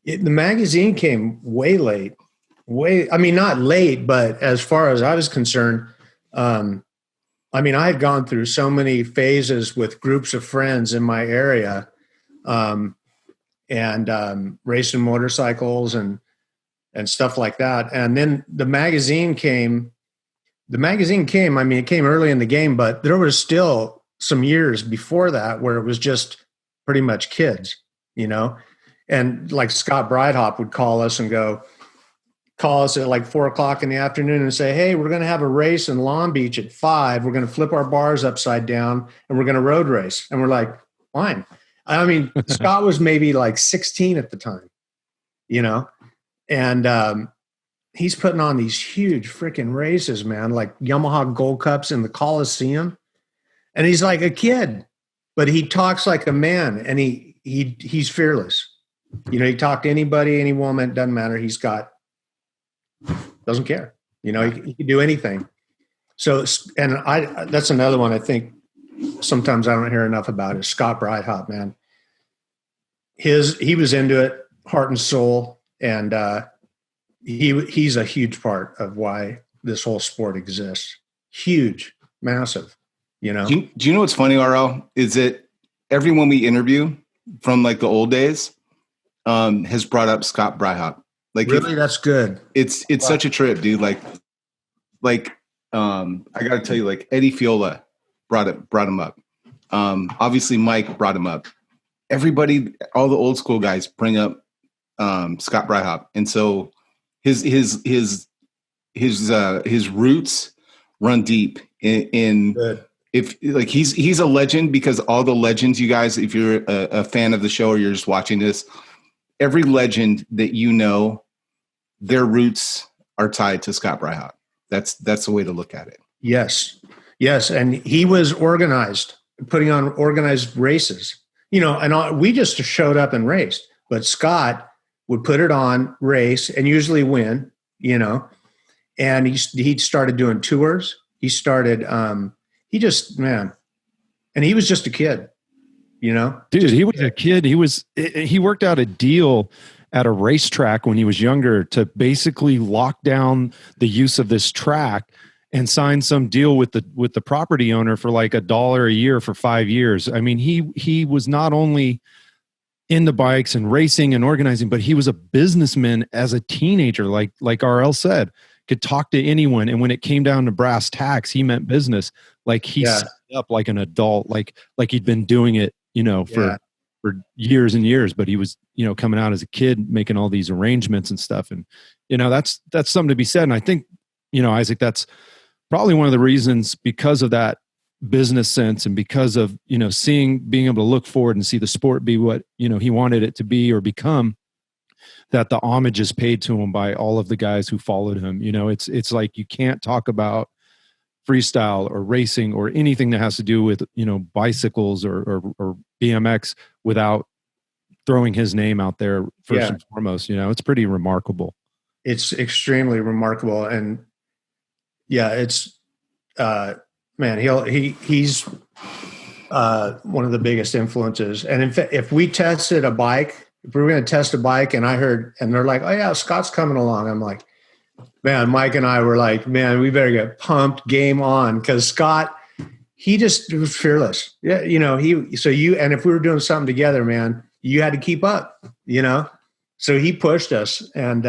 The magazine came way late. I mean, not late, but as far as I was concerned, I had gone through so many phases with groups of friends in my area, and racing motorcycles and stuff like that. And then the magazine came. I mean, it came early in the game, but there was still some years before that where it was just pretty much kids, and like Scott Breithaupt would call us at like 4:00 in the afternoon and say, "Hey, we're going to have a race in Long Beach at 5. We're going to flip our bars upside down and we're going to road race." And we're like, fine. I mean, Scott was maybe like 16 at the time, and he's putting on these huge freaking races, man, like Yamaha Gold Cups in the Coliseum. And he's like a kid, but he talks like a man, and he's fearless. He talked to anybody, any woman, doesn't matter. Doesn't care. He can do anything. So, and that's another one I think sometimes I don't hear enough about is Scott Breithaupt, man. He was into it, heart and soul, and he's a huge part of why this whole sport exists. Huge, massive. Do you know what's funny, RL? Is that everyone we interview from like the old days has brought up Scott Breithaupt. Like, really, that's good. It's wow. Such a trip, dude. Like I got to tell you, like Eddie Fiola brought him up. Obviously Mike brought him up. Everybody, all the old school guys bring up Scott Breithaupt, and so his roots run deep in if like he's a legend because all the legends, you guys, if you're a fan of the show or you're just watching this, every legend that you know, their roots are tied to Scott Bryhawk. That's the way to look at it. Yes. Yes. And he was organized, putting on organized races, you know, and we just showed up and raced, but Scott would put it on, race, and usually win, you know, and he started doing tours. He started, he just, man, and he was just a kid, you know? Dude, he was a kid. He worked out a deal at a racetrack when he was younger to basically lock down the use of this track and sign some deal with the property owner for like $1 a year for 5 years. I mean, he was not only into bikes and racing and organizing, but he was a businessman as a teenager, like RL said, could talk to anyone. And when it came down to brass tacks, he meant business. Like he set up like an adult, like he'd been doing it, you know, for years and years, but he was, you know, coming out as a kid, making all these arrangements and stuff. And, you know, that's something to be said. And I think, you know, Isaac, that's probably one of the reasons, because of that business sense and because of, you know, being able to look forward and see the sport be what, you know, he wanted it to be or become, that the homage is paid to him by all of the guys who followed him. You know, it's like, you can't talk about freestyle or racing or anything that has to do with, you know, bicycles or BMX without throwing his name out there first and foremost. You know, it's pretty remarkable. It's extremely remarkable. And it's, man, he's one of the biggest influences. And in fact, if we tested a bike, if we were going to test a bike and and they're like, oh yeah, Scott's coming along. I'm like, man, Mike and I were like, man, we better get pumped, game on. Cause Scott, he just was fearless. Yeah. You know, and if we were doing something together, man, you had to keep up, you know? So he pushed us and,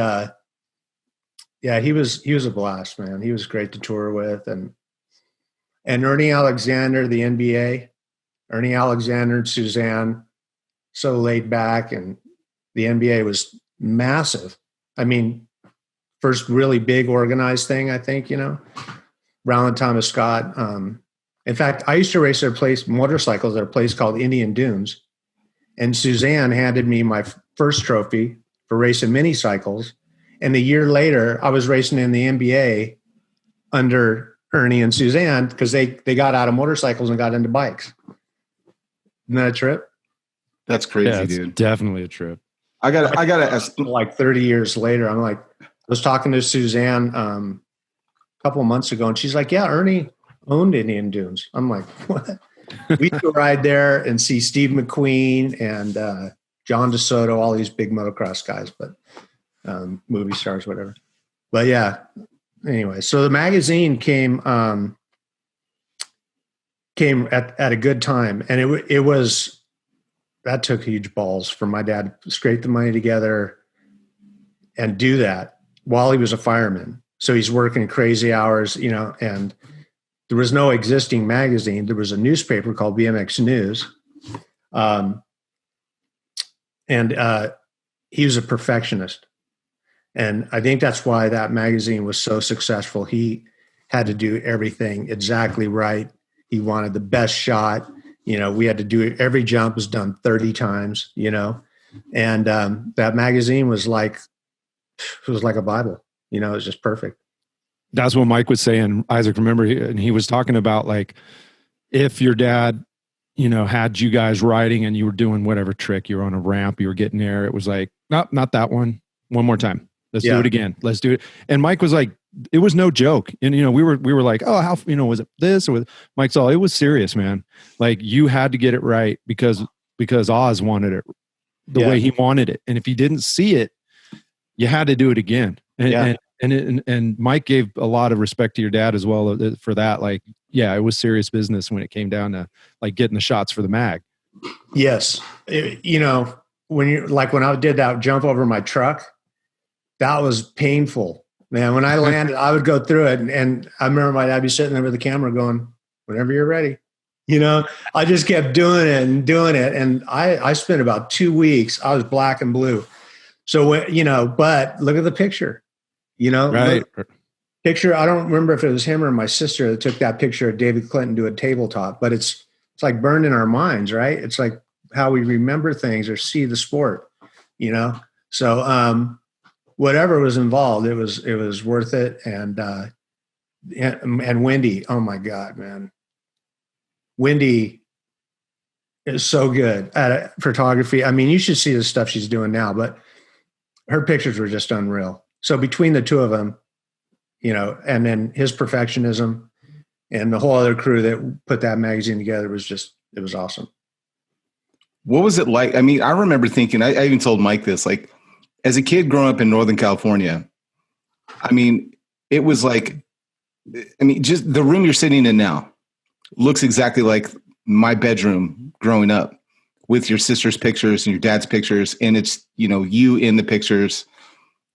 he was a blast, man. He was great to tour with. And Ernie Alexander, the NBA, Ernie Alexander and Suzanne, so laid back, and the NBA was massive. I mean, first really big organized thing, I think, you know, Brown Thomas Scott. In fact, I used to race motorcycles at a place called Indian Dunes. And Suzanne handed me my first trophy for racing mini cycles. And a year later, I was racing in the NBA under Ernie and Suzanne because they got out of motorcycles and got into bikes. Isn't that a trip? That's crazy, dude. Definitely a trip. I gotta ask. Like 30 years later, I was talking to Suzanne a couple of months ago, and she's like, yeah, Ernie owned Indian Dunes. I'm like, what? We used to ride there and see Steve McQueen and John DeSoto, all these big motocross guys, but movie stars, whatever. But yeah, anyway, so the magazine came at a good time, and it was, that took huge balls for my dad to scrape the money together and do that while he was a fireman. So he's working crazy hours, you know, and there was no existing magazine. There was a newspaper called BMX News. And he was a perfectionist. And I think that's why that magazine was so successful. He had to do everything exactly right. He wanted the best shot. You know, we had to do it. Every jump was done 30 times, you know, and that magazine was like a Bible, you know, it was just perfect. That's what Mike was saying. Isaac, remember, and he was talking about like, if your dad, you know, had you guys riding and you were doing whatever trick, you were on a ramp, you were getting there. It was like, nope, not that one. One more time. Let's do it again. Let's do it. And Mike was like, it was no joke. And, you know, we were like, oh, how, you know, was it this or Mike's all, it was serious, man. Like you had to get it right because Oz wanted it the way he wanted it. And if he didn't see it, you had to do it again. And Mike gave a lot of respect to your dad as well for that. Like, yeah, it was serious business when it came down to like getting the shots for the mag. Yes. You know, when I did that jump over my truck, that was painful, man. When I landed, I would go through it. And I remember my dad be sitting there with the camera going, whenever you're ready, you know, I just kept doing it. And I spent about 2 weeks. I was black and blue. So, you know, but look at the picture, you know, right. picture. I don't remember if it was him or my sister that took that picture of David Clinton do a tabletop, but it's like burned in our minds, right? It's like how we remember things or see the sport, you know? So, whatever was involved, it was worth it. And Wendy, oh my God, man. Wendy is so good at photography. I mean, you should see the stuff she's doing now, but her pictures were just unreal. So between the two of them, you know, and then his perfectionism and the whole other crew that put that magazine together it was awesome. What was it like? I mean, I remember thinking, I even told Mike this, like as a kid growing up in Northern California, I mean, it was like, I mean, just the room you're sitting in now looks exactly like my bedroom growing up with your sister's pictures and your dad's pictures. And it's, you know, you in the pictures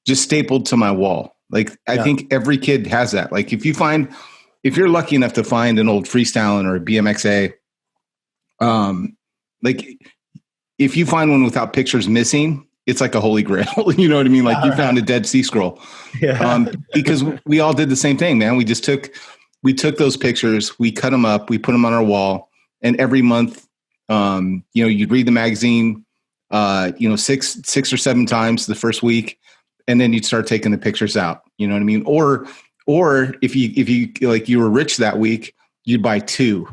just stapled to my wall. Like, I think every kid has that. Like if you're lucky enough to find an old Freestyling or a BMXA, like if you find one without pictures missing, it's like a holy grail. You know what I mean? Like you found a Dead Sea Scroll. Yeah. Because we all did the same thing, man. We took those pictures, we cut them up, we put them on our wall, and every month, you know, you'd read the magazine, you know, six or seven times the first week, and then you'd start taking the pictures out. You know what I mean? Or if you like you were rich that week, you'd buy two,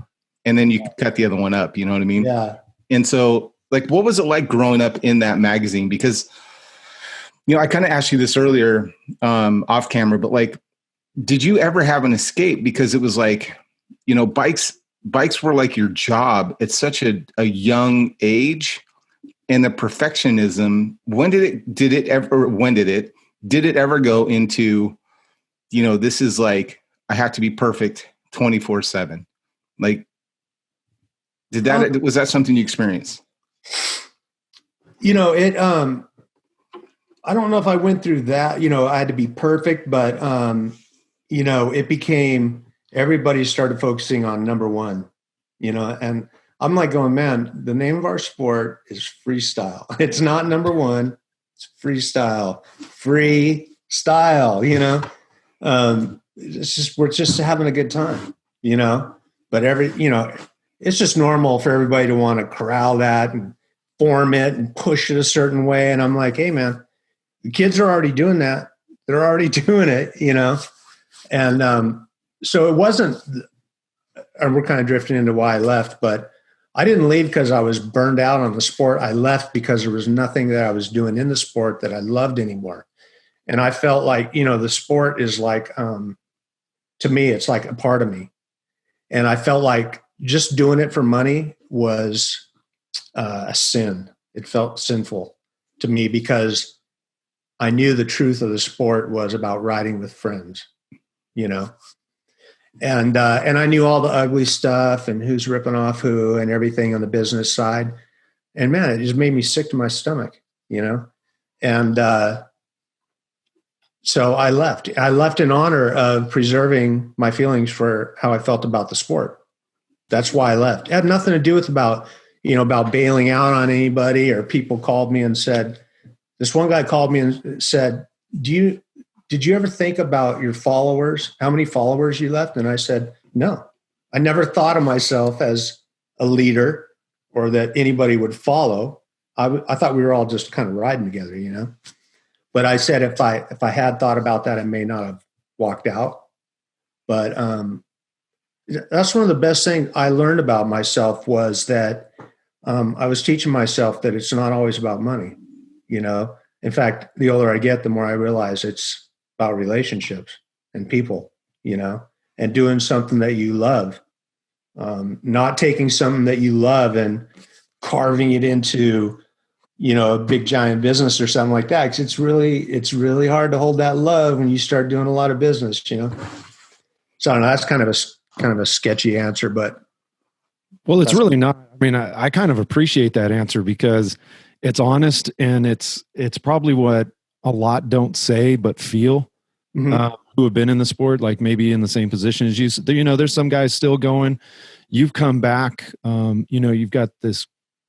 and then you could cut the other one up. You know what I mean? Yeah. And so, like, what was it like growing up in that magazine? Because, you know, I kind of asked you this earlier off camera, but like, did you ever have an escape? Because it was like, you know, bikes were like your job at such a young age. And the perfectionism, did it ever go into, you know, this is like, I have to be perfect 24/7. Like, was that something you experienced? You know, I don't know if I went through that, you know, I had to be perfect, but, you know, it became, everybody started focusing on number one, you know, and I'm like going, man, the name of our sport is freestyle. It's not number one. It's freestyle, you know. We're just having a good time, you know. But you know, it's just normal for everybody to want to corral that and form it and push it a certain way. And I'm like, hey, man, the kids are already doing that. They're already doing it, you know. And so it wasn't. And we're kind of drifting into why I left, but I didn't leave because I was burned out on the sport. I left because there was nothing that I was doing in the sport that I loved anymore. And I felt like, you know, the sport is like, to me, it's like a part of me. And I felt like just doing it for money was a sin. It felt sinful to me because I knew the truth of the sport was about riding with friends, you know. And I knew all the ugly stuff and who's ripping off who and everything on the business side. And man, it just made me sick to my stomach, you know? And so I left. I left in honor of preserving my feelings for how I felt about the sport. That's why I left. It had nothing to do with about bailing out on anybody, or people called me and said, this one guy called me and said, did you ever think about your followers, how many followers you left? And I said, no, I never thought of myself as a leader or that anybody would follow. I thought we were all just kind of riding together, you know? But I said, if I had thought about that, I may not have walked out. But that's one of the best things I learned about myself was that I was teaching myself that it's not always about money, you know? In fact, the older I get, the more I realize it's about relationships and people, you know, and doing something that you love, not taking something that you love and carving it into, you know, a big giant business or something like that. 'Cause it's really hard to hold that love when you start doing a lot of business, you know? So I don't know, that's kind of a sketchy answer, but. Well, it's really not. I mean, I kind of appreciate that answer because it's honest and it's probably what a lot don't say but feel, who have been in the sport, like maybe in the same position as you. You know, there's some guys still going. You've come back. You know, you've got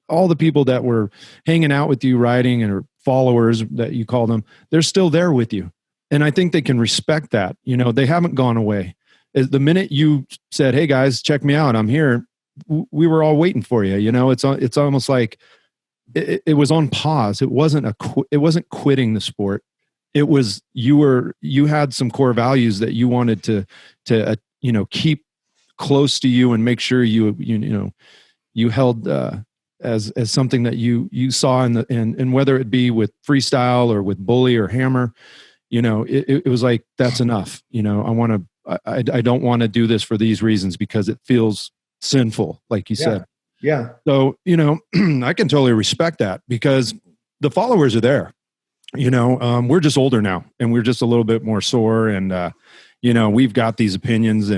all the people that were hanging out with you riding and are followers that you call them, they're still there with you. And I think they can respect that. You know, they haven't gone away. The minute you said, "Hey guys, check me out, I'm here," we were all waiting for you. You know, it's almost like it was on pause. It wasn't it wasn't quitting the sport. It was you had some core values that you wanted to you know, keep close to you and make sure you held as something that you saw and whether it be with freestyle or with bully or hammer, you know, it was like, that's enough. You know, I don't want to do this for these reasons because it feels sinful, like you said. Yeah. So, you know, I can totally respect that because the followers are there. You know, we're just older now and we're just a little bit more sore and, you know, we've got these opinions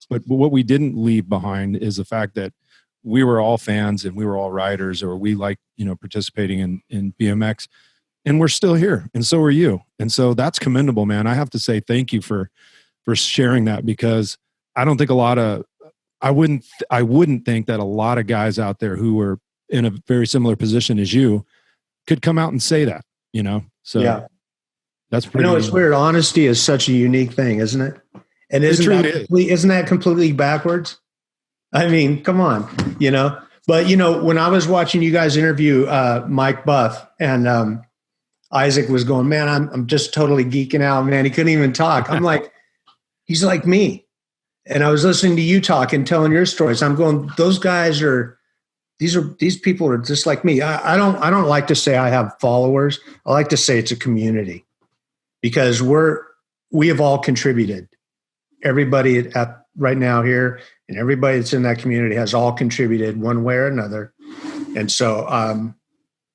but what we didn't leave behind is the fact that we were all fans and we were all riders, or we like, you know, participating in BMX, and we're still here. And so are you. And so that's commendable, man. I have to say thank you for sharing that, because I don't think I wouldn't think that a lot of guys out there who were in a very similar position as you could come out and say that, you know? So yeah, that's pretty. I know, it's weird. Honesty is such a unique thing, isn't it? And isn't that completely backwards? I mean, come on, you know. But you know, when I was watching you guys interview Mike Buff, and Isaac was going, "Man, I'm just totally geeking out, man." He couldn't even talk. I'm like, he's like me. And I was listening to you talk and telling your stories. I'm going, those guys these people are just like me. I don't like to say I have followers. I like to say it's a community, because we have all contributed. Everybody right now here and everybody that's in that community has all contributed one way or another. And so,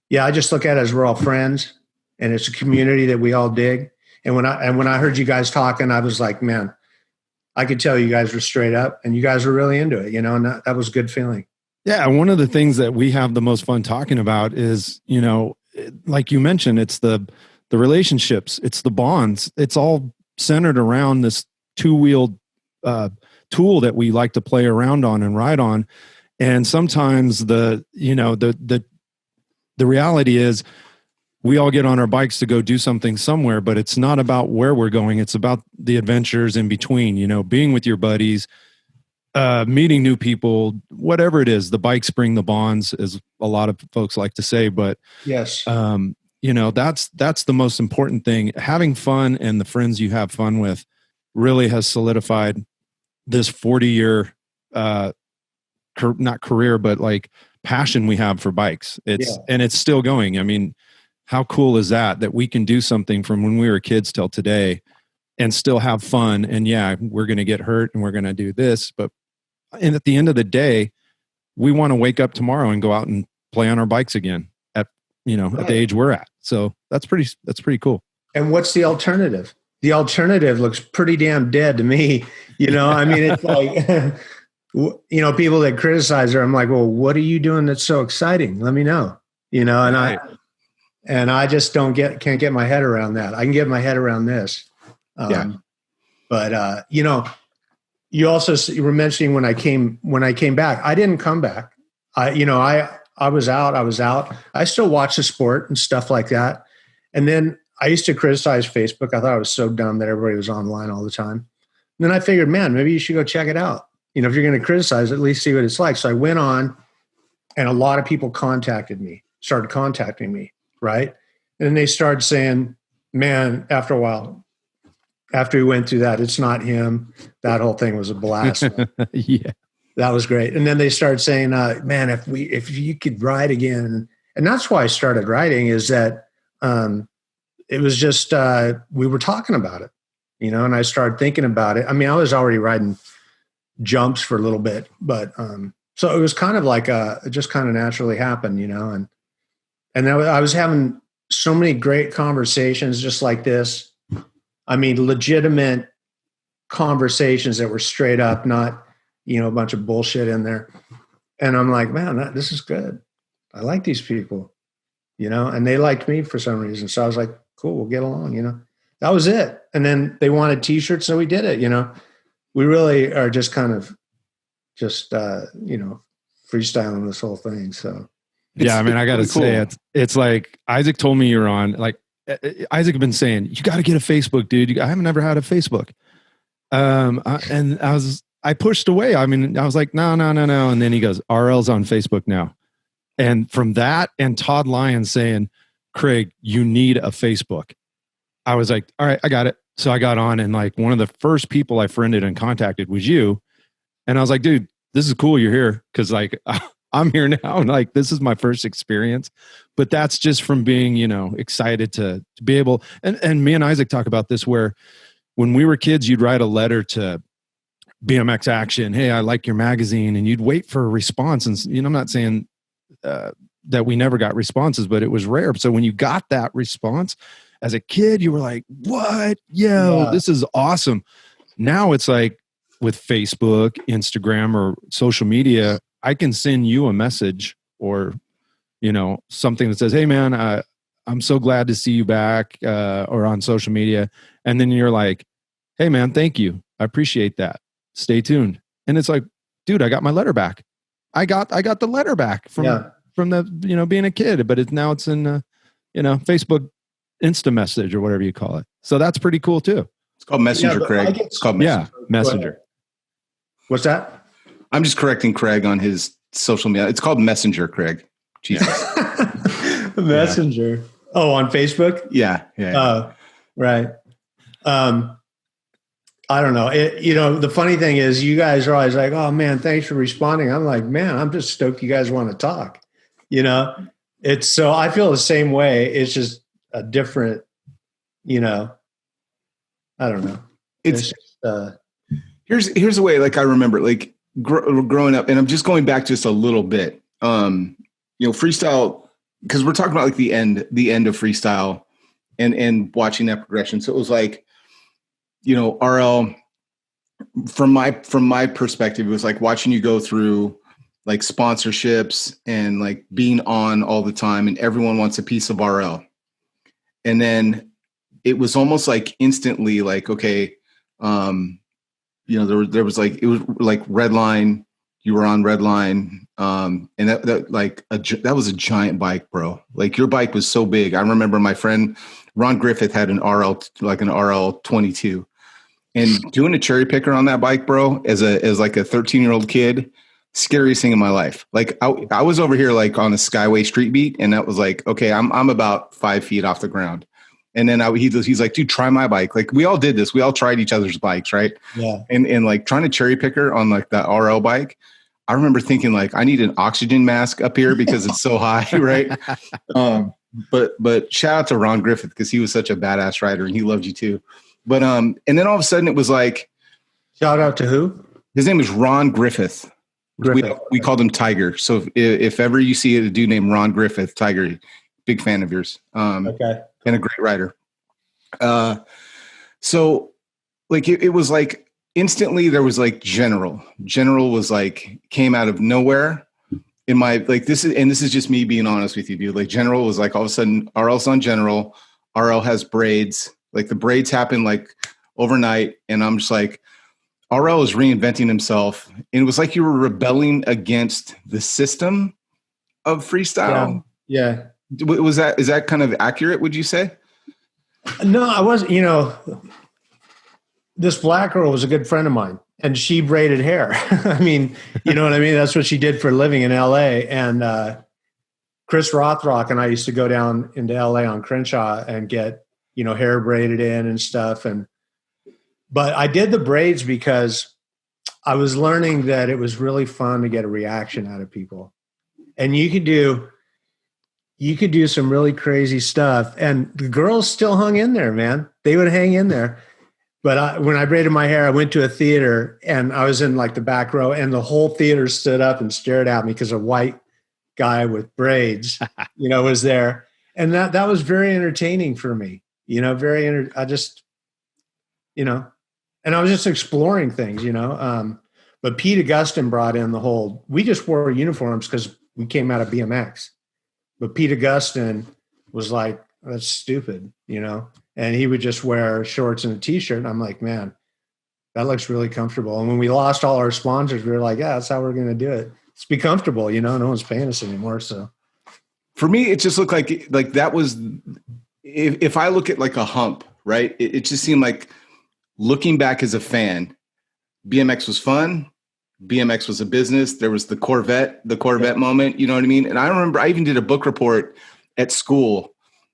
yeah, I just look at it as we're all friends, and it's a community that we all dig. And when I heard you guys talking, I was like, man, I could tell you guys were straight up and you guys were really into it, you know, and that was a good feeling. Yeah. One of the things that we have the most fun talking about is, you know, like you mentioned, it's the relationships, it's the bonds. It's all centered around this two-wheeled tool that we like to play around on and ride on. And sometimes the reality is we all get on our bikes to go do something somewhere, but it's not about where we're going. It's about the adventures in between, you know, being with your buddies, meeting new people, whatever it is. The bikes bring the bonds, as a lot of folks like to say, but yes, you know, that's the most important thing. Having fun and the friends you have fun with really has solidified this 40-year, not career, but like passion we have for bikes. And it's still going. I mean, how cool is that we can do something from when we were kids till today and still have fun? And yeah, we're going to get hurt and we're going to do this, and at the end of the day, we want to wake up tomorrow and go out and play on our bikes again at the age we're at. So that's pretty cool. And what's the alternative? The alternative looks pretty damn dead to me. You know, I mean, it's like, you know, people that criticize her, I'm like, well, what are you doing that's so exciting? Let me know, you know, and I just can't get my head around that. I can get my head around this. But you know, you were mentioning when I came back, I didn't come back. I was out. I still watch the sport and stuff like that. And then I used to criticize Facebook. I thought I was so dumb that everybody was online all the time. And then I figured, man, maybe you should go check it out. You know, if you're going to criticize, at least see what it's like. So I went on, and a lot of people started contacting me. Right. And then they started saying, man, after a while, after we went through that, it's not him. That whole thing was a blast. Yeah. That was great. And then they started saying, man, if you could ride again. And that's why I started riding, is that it was just, we were talking about it, you know, and I started thinking about it. I mean, I was already riding jumps for a little bit, but so it was kind of like it just kind of naturally happened, you know, and I was having so many great conversations just like this. I mean, legitimate conversations that were straight up, not, you know, a bunch of bullshit in there. And I'm like, man, this is good. I like these people, you know, and they liked me for some reason. So I was like, cool, we'll get along, you know. That was it. And then they wanted t-shirts, so we did it, you know. We really are just kind of you know, freestyling this whole thing. So yeah, I mean, I got to say, it's like Isaac told me you're on, like, Isaac had been saying, you got to get a Facebook, dude. I haven't ever had a Facebook. And I pushed away. I mean, I was like, no. And then he goes, RL's on Facebook now. And from that and Todd Lyons saying, Craig, you need a Facebook. I was like, all right, I got it. So I got on, and like one of the first people I friended and contacted was you. And I was like, dude, this is cool. You're here. Cause like I'm here now. And like, this is my first experience, but that's just from being, excited to be able, and me and Isaac talk about this, where when we were kids, you'd write a letter to BMX Action. Hey, I like your magazine. And you'd wait for a response. And I'm not saying that we never got responses, but it was rare. So when you got that response as a kid, you were like, what? Yo, this is awesome. Now it's like with Facebook, Instagram, or social media, I can send you a message or, something that says, hey man, I'm so glad to see you back, or on social media. And then you're like, hey man, thank you. I appreciate that. Stay tuned. And it's like, dude, I got my letter back. I got the letter back from the, being a kid, but it's in, Facebook Insta message or whatever you call it. So that's pretty cool too. It's called Messenger, Craig. It's called Messenger. Yeah, Messenger. What's that? I'm just correcting Craig on his social media. It's called Messenger, Craig. Jesus. Messenger. Yeah. Oh, on Facebook? Yeah. Oh, right. I don't know. The funny thing is you guys are always like, oh man, thanks for responding. I'm like, man, I'm just stoked you guys want to talk. It's so I feel the same way. It's just a different, I don't know. It's just, here's the way, like I remember, like growing up, and I'm just going back just a little bit. Freestyle, because we're talking about like the end of freestyle, and watching that progression. So it was like, RL, from my perspective, it was like watching you go through like sponsorships and like being on all the time, and everyone wants a piece of RL. And then it was almost like instantly like, okay, there was like, it was like Redline, you were on Redline. And that was a giant bike, bro. Like your bike was so big. I remember my friend Ron Griffith had an RL, like an RL 22, and doing a cherry picker on that bike, bro, as like a 13-year-old kid, scariest thing in my life. Like I was over here like on a Skyway street beat, and that was like, okay, I'm about 5 feet off the ground. And then he's like, dude, try my bike. Like we all did this. We all tried each other's bikes, right? Yeah. And like trying to cherry picker on like the RL bike, I remember thinking like, I need an oxygen mask up here because it's so high, right? But shout out to Ron Griffith, because he was such a badass rider and he loved you too. But and then all of a sudden it was like, shout out to who? His name is Ron Griffith. We called him Tiger. So if ever you see a dude named Ron Griffith, Tiger, big fan of yours. Okay. And a great rider. So like it was like instantly there was like General was like, came out of nowhere in my, like this is just me being honest with you, dude. Like General was like, all of a sudden RL's on General, RL has braids, like the braids happen like overnight. And I'm just like, RL is reinventing himself. And it was like you were rebelling against the system of freestyle. Yeah. Is that kind of accurate, would you say? No, I wasn't. This black girl was a good friend of mine, and she braided hair. I mean, you know what I mean? That's what she did for a living in LA. And Chris Rothrock and I used to go down into LA on Crenshaw and get, hair braided in and stuff. But I did the braids because I was learning that it was really fun to get a reaction out of people. And you could do some really crazy stuff. And the girls still hung in there, man. They would hang in there. But when I braided my hair, I went to a theater and I was in like the back row, and the whole theater stood up and stared at me because a white guy with braids, was there. And that was very entertaining for me, and I was just exploring things, but Pete Augustin brought in we just wore uniforms because we came out of BMX. But Pete Augustin was like, that's stupid, and he would just wear shorts and a t-shirt. And I'm like, man, that looks really comfortable. And when we lost all our sponsors, we were like, yeah, that's how we're going to do it. Let's be comfortable. No one's paying us anymore. So for me, it just looked like that was, if I look at like a hump, right, it just seemed like, looking back as a fan, BMX was fun. BMX was a business. There was the Corvette moment, you know what I mean? And I remember I even did a book report at school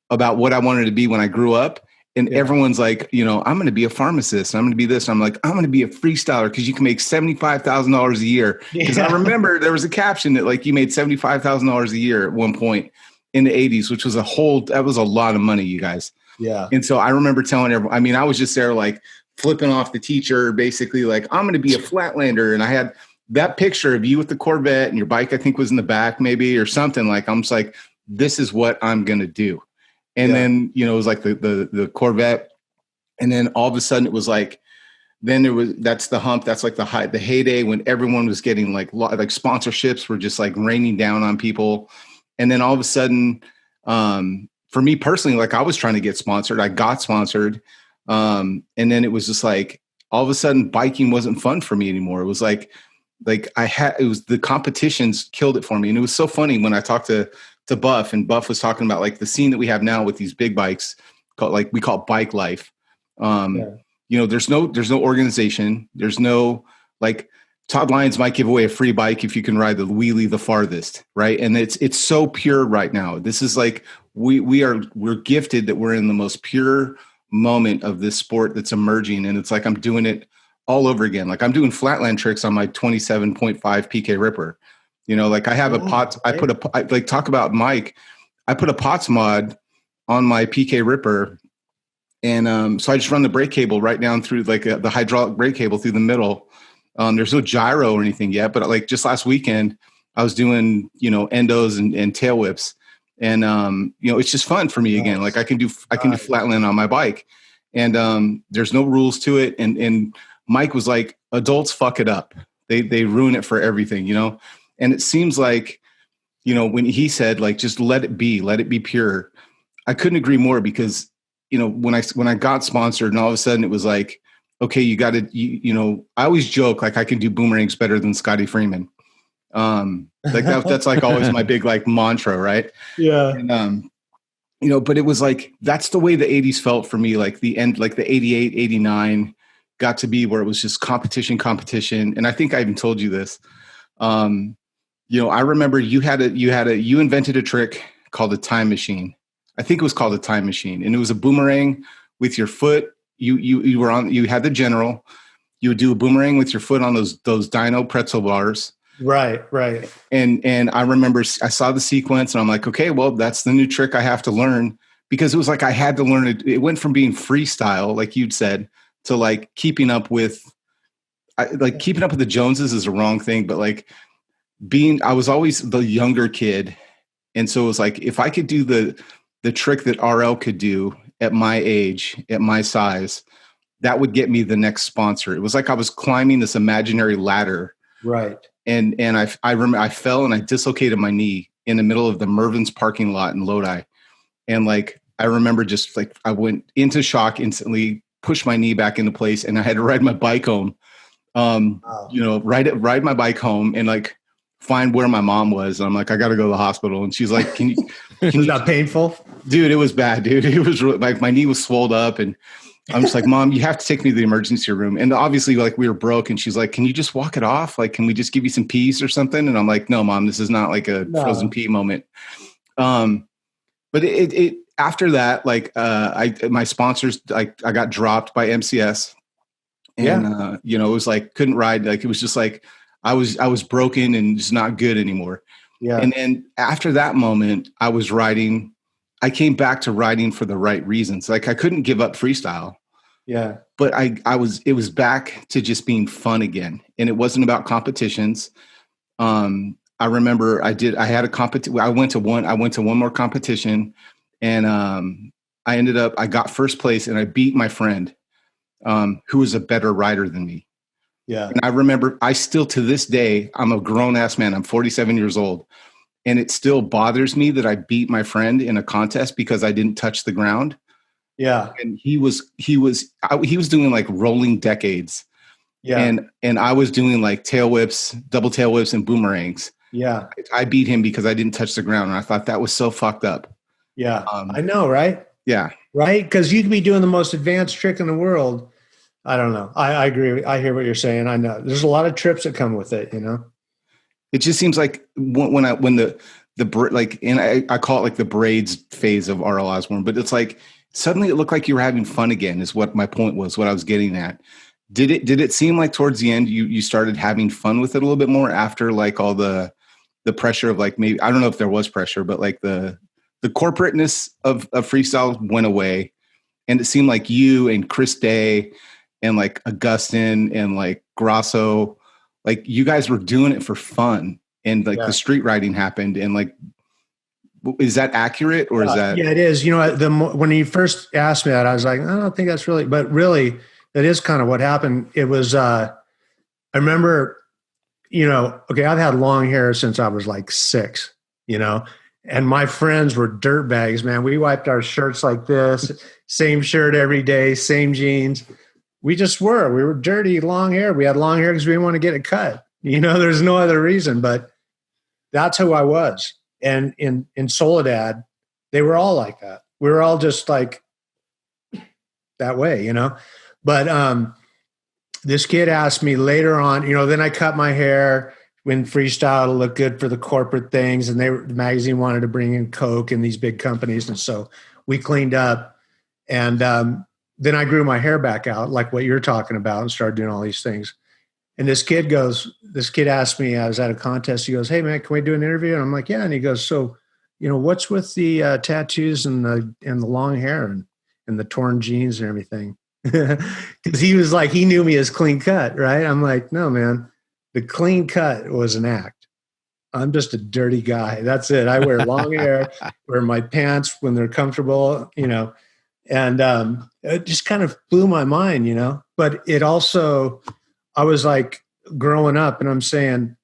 about what I wanted to be when I grew up. And everyone's like, you know, I'm going to be a pharmacist. I'm going to be this. I'm like, I'm going to be a freestyler because you can make $75,000 a year. Because I remember there was a caption that like you made $75,000 a year at one point in the 80s, which was that was a lot of money, you guys. Yeah. And so I remember telling everyone, I mean, I was just there like flipping off the teacher, basically like, I'm going to be a flatlander. And I had that picture of you with the Corvette and your bike, I think was in the back maybe or something. Like, I'm just like, this is what I'm going to do. And then, you know, it was like the Corvette. And then all of a sudden it was like, that's the hump. That's like the heyday when everyone was getting like sponsorships were just like raining down on people. And then all of a sudden, for me personally, like I was trying to get sponsored. I got sponsored. And then it was just like, all of a sudden biking wasn't fun for me anymore. It was like it was the competitions killed it for me. And it was so funny when I talked to Buff, and Buff was talking about like the scene that we have now with these big bikes called, like, we call it bike life. You know, there's no organization. There's no, like, Todd Lyons might give away a free bike if you can ride the wheelie the farthest, right? And it's so pure right now. This is like we're gifted that we're in the most pure moment of this sport that's emerging, and it's like I'm doing it all over again. Like I'm doing flatland tricks on my 27.5 PK Ripper. You know, like I have a POTS. Talk about Mike. I put a POTS mod on my PK Ripper, and so I just run the brake cable right down through like the hydraulic brake cable through the middle. There's no gyro or anything yet, but like just last weekend I was doing, you know, endos and tail whips, and you know, it's just fun for me again. Like I can do flatland on my bike, and there's no rules to it. And Mike was like, adults fuck it up. They ruin it for everything, you know? And it seems like, you know, when he said like, just let it be pure. I couldn't agree more, because, you know, when I got sponsored and all of a sudden it was like, okay, you got to, you know, I always joke, like I can do boomerangs better than Scotty Freeman. Like that's like always my big like mantra. Right. Yeah. And, you know, but it was like, that's the way the 80s felt for me. Like the end, like the 88, 89 got to be where it was just competition. And I think I even told you this. You know, I remember you invented a trick called a time machine. I think it was called a time machine, and it was a boomerang with your foot. You had the general, you would do a boomerang with your foot on those Dino pretzel bars. Right. And I remember I saw the sequence and I'm like, okay, well, that's the new trick I have to learn, because it was like, I had to learn it. It went from being freestyle, like you'd said, to like keeping up with the Joneses is a wrong thing, but like I was always the younger kid. And so it was like, if I could do the trick that RL could do at my age, at my size, that would get me the next sponsor. It was like I was climbing this imaginary ladder. Right. And I remember I fell and I dislocated my knee in the middle of the Mervin's parking lot in Lodi. And like, I remember just like, I went into shock instantly, pushed my knee back into place, and I had to ride my bike home. You know, ride my bike home and like find where my mom was. And I'm like, I got to go to the hospital. And she's like, can you, it was not painful? Dude, it was bad, dude. It was really, like my knee was swelled up, and I'm just like, Mom, you have to take me to the emergency room. And obviously like we were broke, and she's like, can you just walk it off? Like, can we just give you some peas or something? And I'm like, no, Mom, this is not like a frozen pea moment. But it after that, like, my sponsors, I got dropped by MCS, and, you know, it was like, couldn't ride. Like, it was just like, I was broken and just not good anymore. Yeah. And then after that moment, I came back to riding for the right reasons. Like I couldn't give up freestyle. Yeah. But it was back to just being fun again. And it wasn't about competitions. I remember I went to one more competition, and I got first place, and I beat my friend, who was a better rider than me. Yeah. And I remember, I still to this day, I'm a grown ass man. I'm 47 years old. And it still bothers me that I beat my friend in a contest because I didn't touch the ground. Yeah. And he was doing like rolling decades. Yeah. And I was doing like tail whips, double tail whips, and boomerangs. Yeah. I beat him because I didn't touch the ground. And I thought that was so fucked up. Yeah. I know. Right. Yeah. right? Because you could be doing the most advanced trick in the world. I don't know. I agree. I hear what you're saying. I know there's a lot of trips that come with it, you know? It just seems like when like, and I call it like the braids phase of R.L. Osborn, but it's like suddenly it looked like you were having fun again is what my point was, what I was getting at. Did it seem like towards the end you started having fun with it a little bit more after like all the pressure of like, maybe, I don't know if there was pressure, but like the corporateness of freestyle went away, and it seemed like you and Chris Day and like Augustin and like Grasso, like you guys were doing it for fun, and like the street riding happened, and like, is that accurate or is that? Yeah, it is. You know, when you first asked me that, I was like, I don't think that's really, but really that is kind of what happened. It was, I remember, you know, okay, I've had long hair since I was like 6, you know, and my friends were dirtbags, man. We wiped our shirts like this, same shirt every day, same jeans. We were dirty, long hair. We had long hair because we didn't want to get it cut. You know, there's no other reason, but that's who I was. And in Soledad, they were all like that. We were all just like that way, you know. But this kid asked me later on, you know, then I cut my hair when freestyle to look good for the corporate things, and the magazine wanted to bring in Coke and these big companies, and so we cleaned up. And then I grew my hair back out, like what you're talking about, and started doing all these things. And this kid asked me, I was at a contest. He goes, "Hey man, can we do an interview?" And I'm like, "Yeah." And he goes, "So, you know, what's with the tattoos and the long hair and the torn jeans and everything?" Because he was like, he knew me as clean cut, right? I'm like, "No, man, the clean cut was an act. I'm just a dirty guy. That's it. I wear long hair, wear my pants when they're comfortable, you know." And it just kind of blew my mind, you know. But it also, I was like growing up, and I'm saying,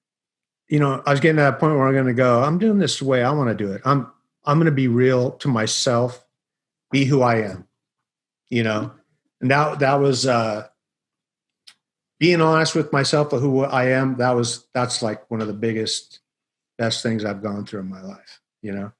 you know, I was getting to that point where I'm going to go, I'm doing this the way I want to do it. I'm going to be real to myself, be who I am, you know. And that was being honest with myself of who I am. That's like one of the best things I've gone through in my life, you know.